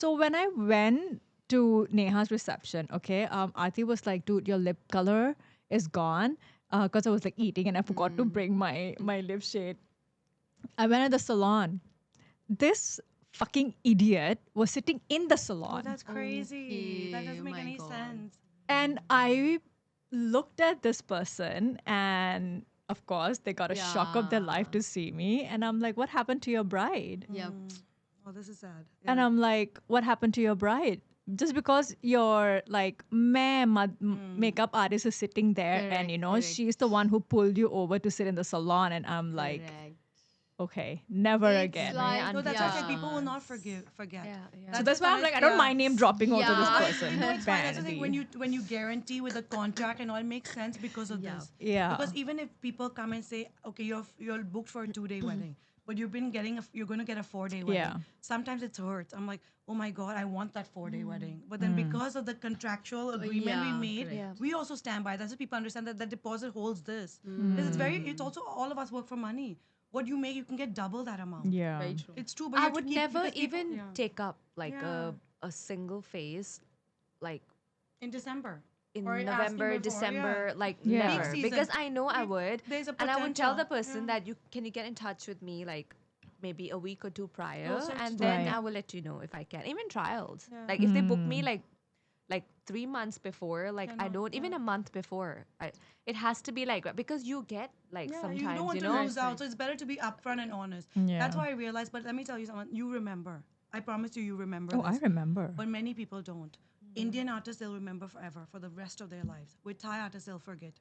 Speaker 1: So when I went to Neha's reception, okay, Aarti was like, "Dude, your lip color is gone," because I was like eating and I forgot to bring my lip shade. I went at the salon. This fucking idiot was sitting in the
Speaker 3: oh,
Speaker 1: salon.
Speaker 3: that's crazy. That
Speaker 2: Okay,
Speaker 3: doesn't make
Speaker 2: my
Speaker 3: any
Speaker 2: God.
Speaker 3: sense.
Speaker 1: And I looked at this person, and of course, they got a shock of their life
Speaker 2: Yeah.
Speaker 1: to see me. And I'm like, "What happened to your bride?"
Speaker 2: Yep.
Speaker 3: Oh, this is sad.
Speaker 1: And
Speaker 3: Yeah.
Speaker 1: I'm like, "What happened to your bride?" Just because your like makeup artist is sitting there, and
Speaker 2: Correct,
Speaker 1: she's the one who pulled you over to sit in the salon, and I'm like,
Speaker 2: Correct.
Speaker 1: okay, never
Speaker 2: It's
Speaker 1: again.
Speaker 2: like,
Speaker 3: No, that's why I said
Speaker 2: yeah.
Speaker 3: people will not forget.
Speaker 4: Yeah, yeah.
Speaker 1: So
Speaker 3: That's
Speaker 1: that's
Speaker 3: the
Speaker 1: why I'm
Speaker 3: funnest-
Speaker 1: like, I don't
Speaker 3: yeah.
Speaker 1: mind name dropping also this
Speaker 2: Yeah.
Speaker 1: person.
Speaker 3: No, it's fine. That's the thing.
Speaker 1: Vanity.
Speaker 3: When you guarantee with a contract and all, it makes sense because of
Speaker 2: Yeah.
Speaker 3: this.
Speaker 1: Yeah.
Speaker 3: Because even if people come and say, okay, you're booked for a 2-day wedding, but you've been getting you're going to get a 4-day wedding.
Speaker 1: Yeah.
Speaker 3: Sometimes it hurts. I'm like, oh my god, I want that 4-day wedding. But then because of the contractual agreement we
Speaker 2: yeah,
Speaker 3: made,
Speaker 2: correct.
Speaker 4: Yeah.
Speaker 3: we also stand by. That's why people understand that the deposit holds this. Because it's very. It's also all of us work for money. What you make, you can get double that amount.
Speaker 1: Yeah.
Speaker 2: Very true.
Speaker 3: It's true, but you
Speaker 4: I
Speaker 3: have to
Speaker 4: would
Speaker 3: keep-
Speaker 4: never
Speaker 3: because people-
Speaker 4: even
Speaker 3: yeah.
Speaker 4: take up like
Speaker 3: Yeah.
Speaker 4: a single phase, like
Speaker 3: in December.
Speaker 4: in
Speaker 3: Or asking
Speaker 4: November,
Speaker 3: before,
Speaker 4: December,
Speaker 3: yeah.
Speaker 4: like
Speaker 1: Yeah.
Speaker 4: never,
Speaker 3: Peak
Speaker 4: because
Speaker 3: season.
Speaker 4: I know I
Speaker 3: Peak-
Speaker 4: would,
Speaker 3: there's a
Speaker 4: and I would tell the
Speaker 3: potential,
Speaker 4: person
Speaker 3: yeah.
Speaker 4: that can you get in touch with me like maybe a week or two prior,
Speaker 3: Closer to
Speaker 4: and
Speaker 3: time,
Speaker 4: then
Speaker 1: Right.
Speaker 4: I will let you know if I can. Even trials,
Speaker 3: Yeah.
Speaker 4: like if they book me like 3 months before, like
Speaker 3: Yeah,
Speaker 4: I
Speaker 3: no,
Speaker 4: don't even a month before. It has to be like because you get like
Speaker 3: Yeah,
Speaker 4: sometimes
Speaker 3: you don't want to
Speaker 4: know.
Speaker 3: lose out, so it's better to be upfront and honest.
Speaker 1: Yeah.
Speaker 3: That's why I realized. But let me tell you something. You remember. I promise you, you remember.
Speaker 1: Oh, I
Speaker 3: this.
Speaker 1: remember.
Speaker 3: But many people don't. Indian artists they'll remember forever for the rest of their lives. With Thai artists they'll forget.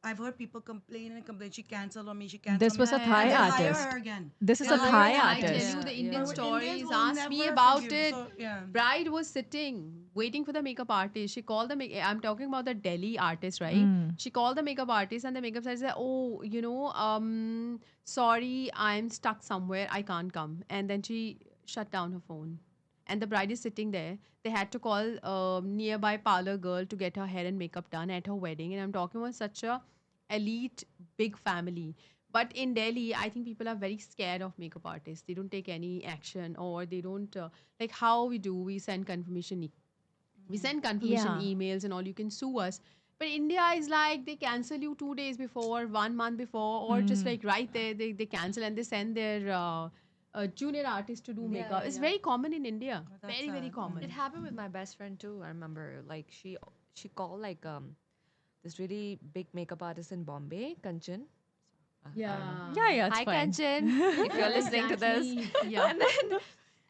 Speaker 3: I've heard people complain and complain. She canceled on me. She canceled.
Speaker 1: This
Speaker 3: on
Speaker 1: was
Speaker 3: me.
Speaker 1: a Thai
Speaker 3: And they'll
Speaker 1: artist.
Speaker 3: Hire her again.
Speaker 1: This is
Speaker 3: They'll
Speaker 1: a
Speaker 3: hire
Speaker 1: Thai
Speaker 3: her
Speaker 2: I
Speaker 3: again.
Speaker 2: tell
Speaker 1: artist.
Speaker 2: you, the
Speaker 4: Yeah,
Speaker 2: Indian
Speaker 4: yeah.
Speaker 3: But
Speaker 2: stories.
Speaker 3: Indians will
Speaker 2: Ask me
Speaker 3: never
Speaker 2: about
Speaker 3: forgive,
Speaker 2: it.
Speaker 3: so, yeah.
Speaker 2: Bride was sitting, waiting for the makeup artist. She called the I'm talking about the Delhi artist, right?
Speaker 1: Mm.
Speaker 2: She called the makeup artist, and the makeup artist said, "Oh, sorry, I'm stuck somewhere. I can't come." And then she shut down her phone. And the bride is sitting there. They had to call a nearby parlor girl to get her hair and makeup done at her wedding. And I'm talking about such a elite, big family. But in Delhi, I think people are very scared of makeup artists. They don't take any action, or they don't like how we do. We send confirmation. We send confirmation
Speaker 1: Yeah.
Speaker 2: emails and all. You can sue us. But India is like they cancel you 2 days before, 1 month before, or just like right there they cancel and they send their junior artist to do makeup. It's very common in India.
Speaker 3: That's
Speaker 2: Very very
Speaker 3: sad.
Speaker 2: common.
Speaker 4: It happened with my best friend too. I remember, like she called like this really big makeup artist in Bombay, Kanchan.
Speaker 2: Yeah.
Speaker 1: Yeah, it's
Speaker 4: Hi,
Speaker 1: fine.
Speaker 4: Kanchan, if you're listening to this.
Speaker 2: Exactly. Yeah.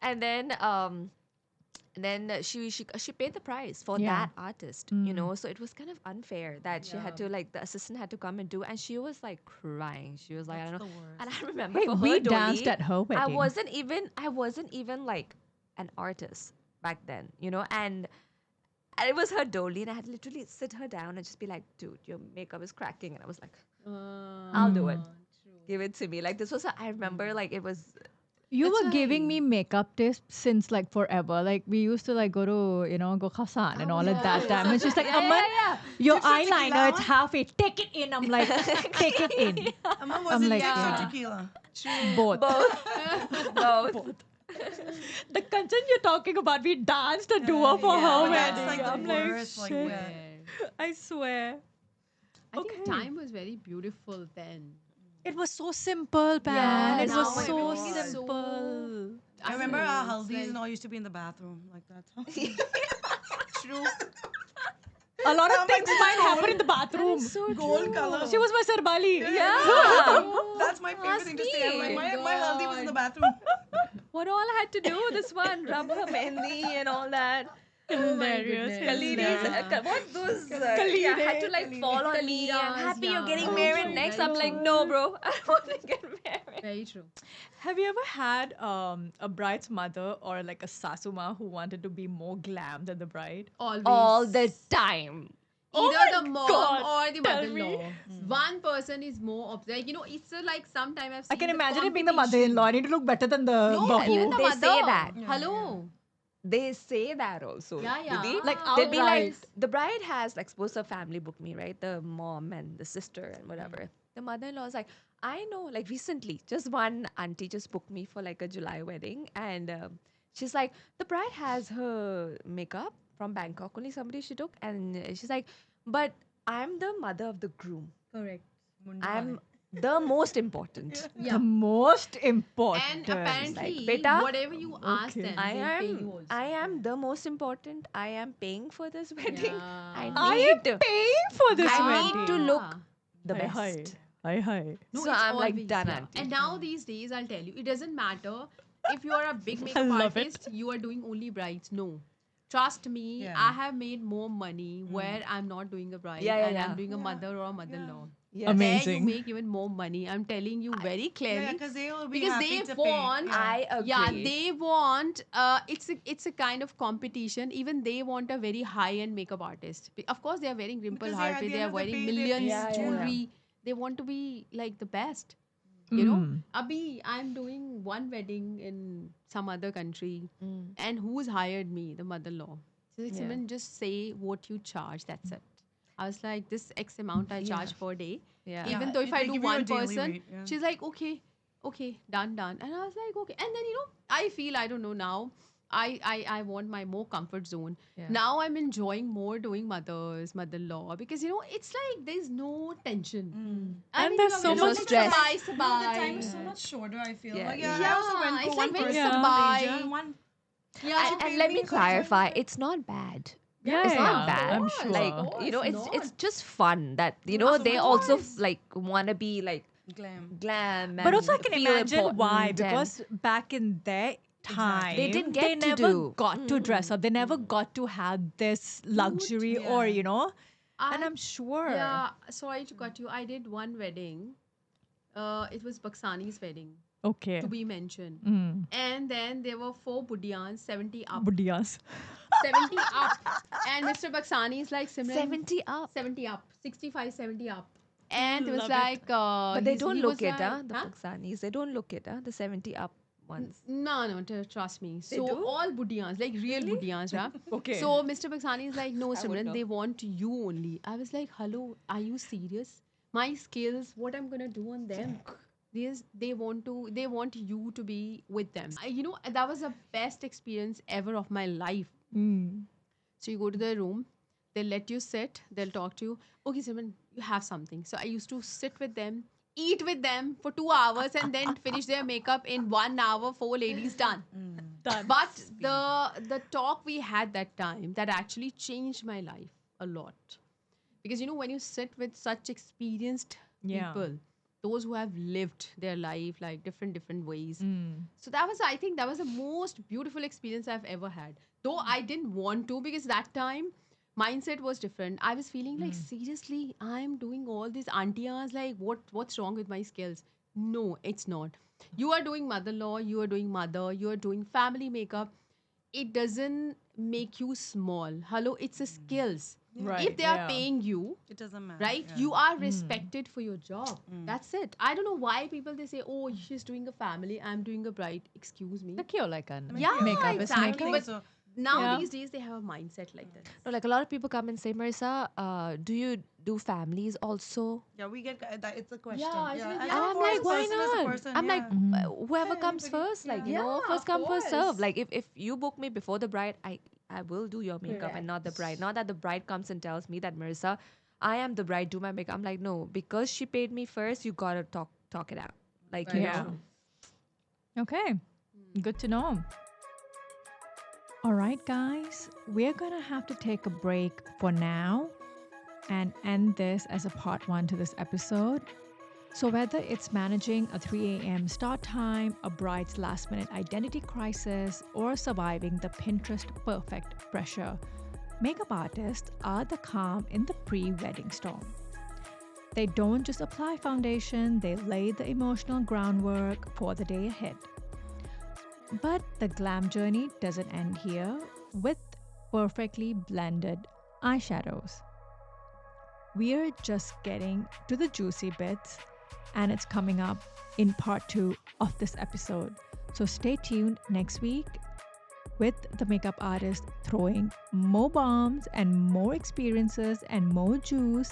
Speaker 4: And then she paid the price for
Speaker 1: Yeah.
Speaker 4: that artist, so it was kind of unfair that she had to like the assistant had to come and do, and she was like crying. She was like, I
Speaker 3: That's
Speaker 4: don't know.
Speaker 3: the worst.
Speaker 4: And I remember
Speaker 1: Hey,
Speaker 4: for
Speaker 1: we
Speaker 4: her
Speaker 1: danced
Speaker 4: Dolly,
Speaker 1: at her wedding.
Speaker 4: I wasn't even like an artist back then, And it was her dolly, and I had to literally sit her down and just be like, dude, your makeup is cracking. And I was like, I'll do it. Give it to me. Like, this was, I remember, like, it was,
Speaker 1: You
Speaker 2: That's
Speaker 1: were giving me
Speaker 2: why-
Speaker 1: makeup tips since like forever. Like we used to like go to, go Khasan and all at that time. And she's like, Aman, your eyeliner, it's halfway. Take it in. I'm like, take it in.
Speaker 3: Amma, was
Speaker 1: I'm
Speaker 3: it
Speaker 1: like,
Speaker 3: tips
Speaker 1: yeah.
Speaker 3: or tequila?
Speaker 1: Both.
Speaker 4: both.
Speaker 1: The content you're talking about, we danced a duo for
Speaker 3: Yeah,
Speaker 1: her
Speaker 3: but that's
Speaker 1: wedding.
Speaker 3: like the
Speaker 1: I'm
Speaker 3: worst, like,
Speaker 1: shit.
Speaker 3: yeah.
Speaker 1: I swear.
Speaker 2: I think time was very beautiful then.
Speaker 1: It was so simple, Pan.
Speaker 4: Yeah,
Speaker 1: it was
Speaker 4: now
Speaker 1: so
Speaker 4: everything is so-
Speaker 1: simple.
Speaker 3: I remember
Speaker 2: know,
Speaker 3: our
Speaker 2: it's
Speaker 3: haldis
Speaker 2: like-
Speaker 3: and all used to be in the bathroom. Like that's how.
Speaker 2: True.
Speaker 1: A lot of
Speaker 3: my
Speaker 1: things might happen in the bathroom.
Speaker 3: Gold color.
Speaker 1: She was my Sarbali.
Speaker 3: That's my favorite thing to say. I'm like,
Speaker 4: me.
Speaker 3: my haldi was in the bathroom.
Speaker 4: What all I had to do, this one, rub her mehendi and all that.
Speaker 1: Hilarious.
Speaker 4: Khalidis, what those? Yeah, had to like fall on me. I'm happy you're getting married next. I'm like, no, bro, I don't want to get married.
Speaker 2: Very true.
Speaker 1: Have you ever had a bride's mother or like a sasuma who wanted to be more glam than the bride?
Speaker 2: Always.
Speaker 4: All the time.
Speaker 2: Either the mom
Speaker 1: God,
Speaker 2: or the
Speaker 1: tell
Speaker 2: mother-in-law. One person is more like it's like sometime I've seen
Speaker 1: I can
Speaker 2: the
Speaker 1: imagine it being the
Speaker 2: competition.
Speaker 1: mother-in-law. I need to look better than the
Speaker 2: No,
Speaker 1: bahu.
Speaker 2: even the
Speaker 4: They
Speaker 2: mother.
Speaker 4: say that.
Speaker 2: Hello.
Speaker 4: They say that also.
Speaker 2: Yeah, yeah.
Speaker 4: Didi.
Speaker 1: Like
Speaker 4: They'd be like,
Speaker 1: outright.
Speaker 4: the bride has, like, suppose her family booked me, right? The mom and the sister and whatever. The mother-in-law is like, I know, like, recently, just one auntie just booked me for, like, a July wedding. And she's like, the bride has her makeup from Bangkok, only somebody she took. And she's like, but I'm the mother of the groom.
Speaker 2: Correct.
Speaker 4: I'm the most important.
Speaker 2: Yeah.
Speaker 1: The most important.
Speaker 2: And apparently,
Speaker 4: beta,
Speaker 2: whatever you ask
Speaker 1: okay.
Speaker 2: them,
Speaker 4: I
Speaker 2: they'll pay you
Speaker 4: am
Speaker 2: also.
Speaker 4: I am the most important. I am paying for this wedding.
Speaker 2: Yeah.
Speaker 1: I am paying for this
Speaker 4: I
Speaker 1: wedding.
Speaker 4: need to look the
Speaker 1: Hi, hi.
Speaker 4: best.
Speaker 1: Hi, hi.
Speaker 2: No,
Speaker 4: So
Speaker 2: it's
Speaker 4: I'm like
Speaker 2: always,
Speaker 4: done,
Speaker 2: yeah.
Speaker 4: auntie.
Speaker 2: And now these days, I'll tell you, it doesn't matter if you are a big makeup
Speaker 1: love it.
Speaker 2: artist, you are doing only brides. No. Trust me,
Speaker 3: Yeah.
Speaker 2: I have made more money where I'm not doing a bride
Speaker 4: Yeah, yeah,
Speaker 2: and
Speaker 4: yeah.
Speaker 2: I'm doing a mother or a mother-in-law.
Speaker 4: Yes.
Speaker 1: Amazing.
Speaker 2: There you make even more money. I'm telling you very clearly.
Speaker 3: Yeah, because they will be
Speaker 2: Because
Speaker 3: happy
Speaker 2: they
Speaker 3: to
Speaker 2: want,
Speaker 3: pay.
Speaker 4: I agree.
Speaker 2: yeah, they want. It's a kind of competition. Even they want a very high-end makeup artist. Of course, they are wearing Rimple
Speaker 3: Because they- at
Speaker 2: Harpe.
Speaker 3: the
Speaker 2: They
Speaker 3: end
Speaker 2: are
Speaker 3: of the
Speaker 2: wearing
Speaker 3: day, they
Speaker 2: millions
Speaker 3: pay-
Speaker 4: Yeah, yeah, yeah.
Speaker 2: jewelry. They want to be like the best. You know, Abhi, I'm doing one wedding in some other country, and who's hired me? The mother-in-law. She's like,
Speaker 4: Yeah.
Speaker 2: Simran, just say what you charge. That's it. I was like, this X amount I charge per day.
Speaker 4: Yeah.
Speaker 2: Even
Speaker 3: Yeah,
Speaker 2: though if
Speaker 3: they
Speaker 2: I
Speaker 3: give
Speaker 2: do
Speaker 3: you a
Speaker 2: one
Speaker 3: daily
Speaker 2: person,
Speaker 3: rate, yeah.
Speaker 2: she's like, okay, done. And I was like, okay. And then I feel I don't know now. I want my more comfort zone.
Speaker 4: Yeah.
Speaker 2: Now I'm enjoying more doing mother-in-law because it's like there's no tension.
Speaker 1: And there's so much
Speaker 4: stress.
Speaker 3: The time is so much shorter, I feel.
Speaker 4: Yeah.
Speaker 3: Like, yeah,
Speaker 2: Yeah,
Speaker 3: I also went
Speaker 2: it's
Speaker 3: for
Speaker 2: like
Speaker 3: one
Speaker 2: very
Speaker 3: person to
Speaker 2: Dubai.
Speaker 3: Malaysia and one.
Speaker 2: Yeah,
Speaker 4: And
Speaker 3: paid
Speaker 4: let
Speaker 3: me
Speaker 4: me
Speaker 3: for 25
Speaker 4: clarify, it's not bad.
Speaker 1: Yeah,
Speaker 4: It's
Speaker 1: yeah,
Speaker 4: not bad.
Speaker 1: I'm sure.
Speaker 4: Like, it's just fun that they
Speaker 3: Of
Speaker 4: also
Speaker 3: course.
Speaker 4: like want to be like
Speaker 3: Glam.
Speaker 4: glam.
Speaker 1: But also, I
Speaker 4: and
Speaker 1: can
Speaker 4: feel
Speaker 1: imagine why.
Speaker 4: important and-
Speaker 1: Because back in their time,
Speaker 4: They didn't get
Speaker 1: they
Speaker 4: to
Speaker 1: never
Speaker 4: do.
Speaker 1: got to dress up. They never got to have this luxury or, and I'm sure.
Speaker 2: Yeah, sorry to cut you. I did one wedding. It was Baksani's wedding,
Speaker 1: Okay.
Speaker 2: to be mentioned.
Speaker 1: Mm.
Speaker 2: And then there were 4 Buddhiyans, 70 up.
Speaker 1: Budiyas.
Speaker 2: 70 up. And Mr. Baksani is like, Simran,
Speaker 4: 70 up.
Speaker 2: 70 up. 65, 70 up. And it was
Speaker 1: Love it.
Speaker 2: like...
Speaker 4: But they don't look it,
Speaker 2: like,
Speaker 4: the Pakistanis. They don't look it, the 70 up ones.
Speaker 2: No, trust me. So
Speaker 4: do?
Speaker 2: all Buddhiyans, like real Buddhiyans, yeah.
Speaker 1: Okay.
Speaker 2: So Mr. Baksani is like, no,
Speaker 4: would
Speaker 2: Simran,
Speaker 4: know.
Speaker 2: they want you only. I was like, hello, are you serious? My skills, what I'm gonna do on them? They want you to be with them. That was the best experience ever of my life.
Speaker 1: Mm.
Speaker 2: So you go to their room, they'll let you sit, they'll talk to you. Okay, Simran, you have something. So I used to sit with them, eat with them for 2 hours, and then finish their makeup in 1 hour. 4 ladies done. But the talk we had that time that actually changed my life a lot, because when you sit with such experienced
Speaker 1: Yeah.
Speaker 2: people, those who have lived their life like different ways.
Speaker 1: Mm.
Speaker 2: So I think that was the most beautiful experience I've ever had. Though I didn't want to, because that time mindset was different. I was feeling like, seriously, I'm doing all these auntias, like what's wrong with my skills? No, it's not. You are doing mother-in-law, you are doing mother, you are doing family makeup. it doesn't make you small. Hello, it's a skills.
Speaker 1: Right,
Speaker 2: If they are
Speaker 1: yeah.
Speaker 2: paying you,
Speaker 3: It doesn't matter.
Speaker 2: right,
Speaker 3: yeah.
Speaker 2: you are respected for your job. That's it. I don't know why people they say, oh, she's doing a family, I'm doing a bride. Excuse me.
Speaker 1: Like you're like a
Speaker 2: Yeah,
Speaker 1: makeup is
Speaker 2: exactly.
Speaker 1: makeup.
Speaker 2: But
Speaker 3: So-
Speaker 2: now
Speaker 1: Yeah.
Speaker 2: these days they have a mindset like that.
Speaker 4: No, like a lot of people come and say, Marissa, do you do families also?
Speaker 3: Yeah, we get that. It's a question.
Speaker 2: I said,
Speaker 3: and
Speaker 2: yeah,
Speaker 3: of
Speaker 2: I'm
Speaker 3: course,
Speaker 4: like, why
Speaker 3: person is a
Speaker 4: not?
Speaker 3: person,
Speaker 4: I'm like,
Speaker 3: yeah.
Speaker 4: whoever
Speaker 3: Yeah,
Speaker 4: comes
Speaker 3: everybody-
Speaker 4: first, like, you
Speaker 2: yeah.
Speaker 4: know,
Speaker 2: Yeah,
Speaker 4: first
Speaker 2: of
Speaker 4: come, first
Speaker 2: course.
Speaker 4: serve. Like, if you book me before the bride, I will do your makeup and not the bride. Not that the bride comes and tells me that, Marissa, I am the bride, do my makeup. I'm like, no, because she paid me first, you gotta talk it out. Like, you
Speaker 2: Very
Speaker 1: Yeah.
Speaker 4: know.
Speaker 2: true.
Speaker 1: Okay, good to know. All right, guys, we're gonna have to take a break for now and end this as a part one to this episode. So, whether it's managing a 3 a.m. start time, a bride's last minute identity crisis, or surviving the Pinterest perfect pressure, makeup artists are the calm in the pre wedding storm. They don't just apply foundation, they lay the emotional groundwork for the day ahead. But the glam journey doesn't end here with perfectly blended eyeshadows. We're just getting to the juicy bits, and it's coming up in part 2 of this episode. So stay tuned next week with the makeup artist throwing more bombs and more experiences and more juice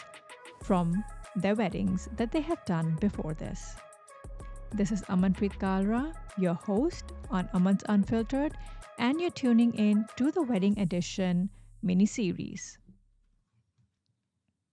Speaker 1: from their weddings that they have done before this. This is Amanpreet Kalra, your host on Aman's Unfiltered, and you're tuning in to the Wedding Edition mini series.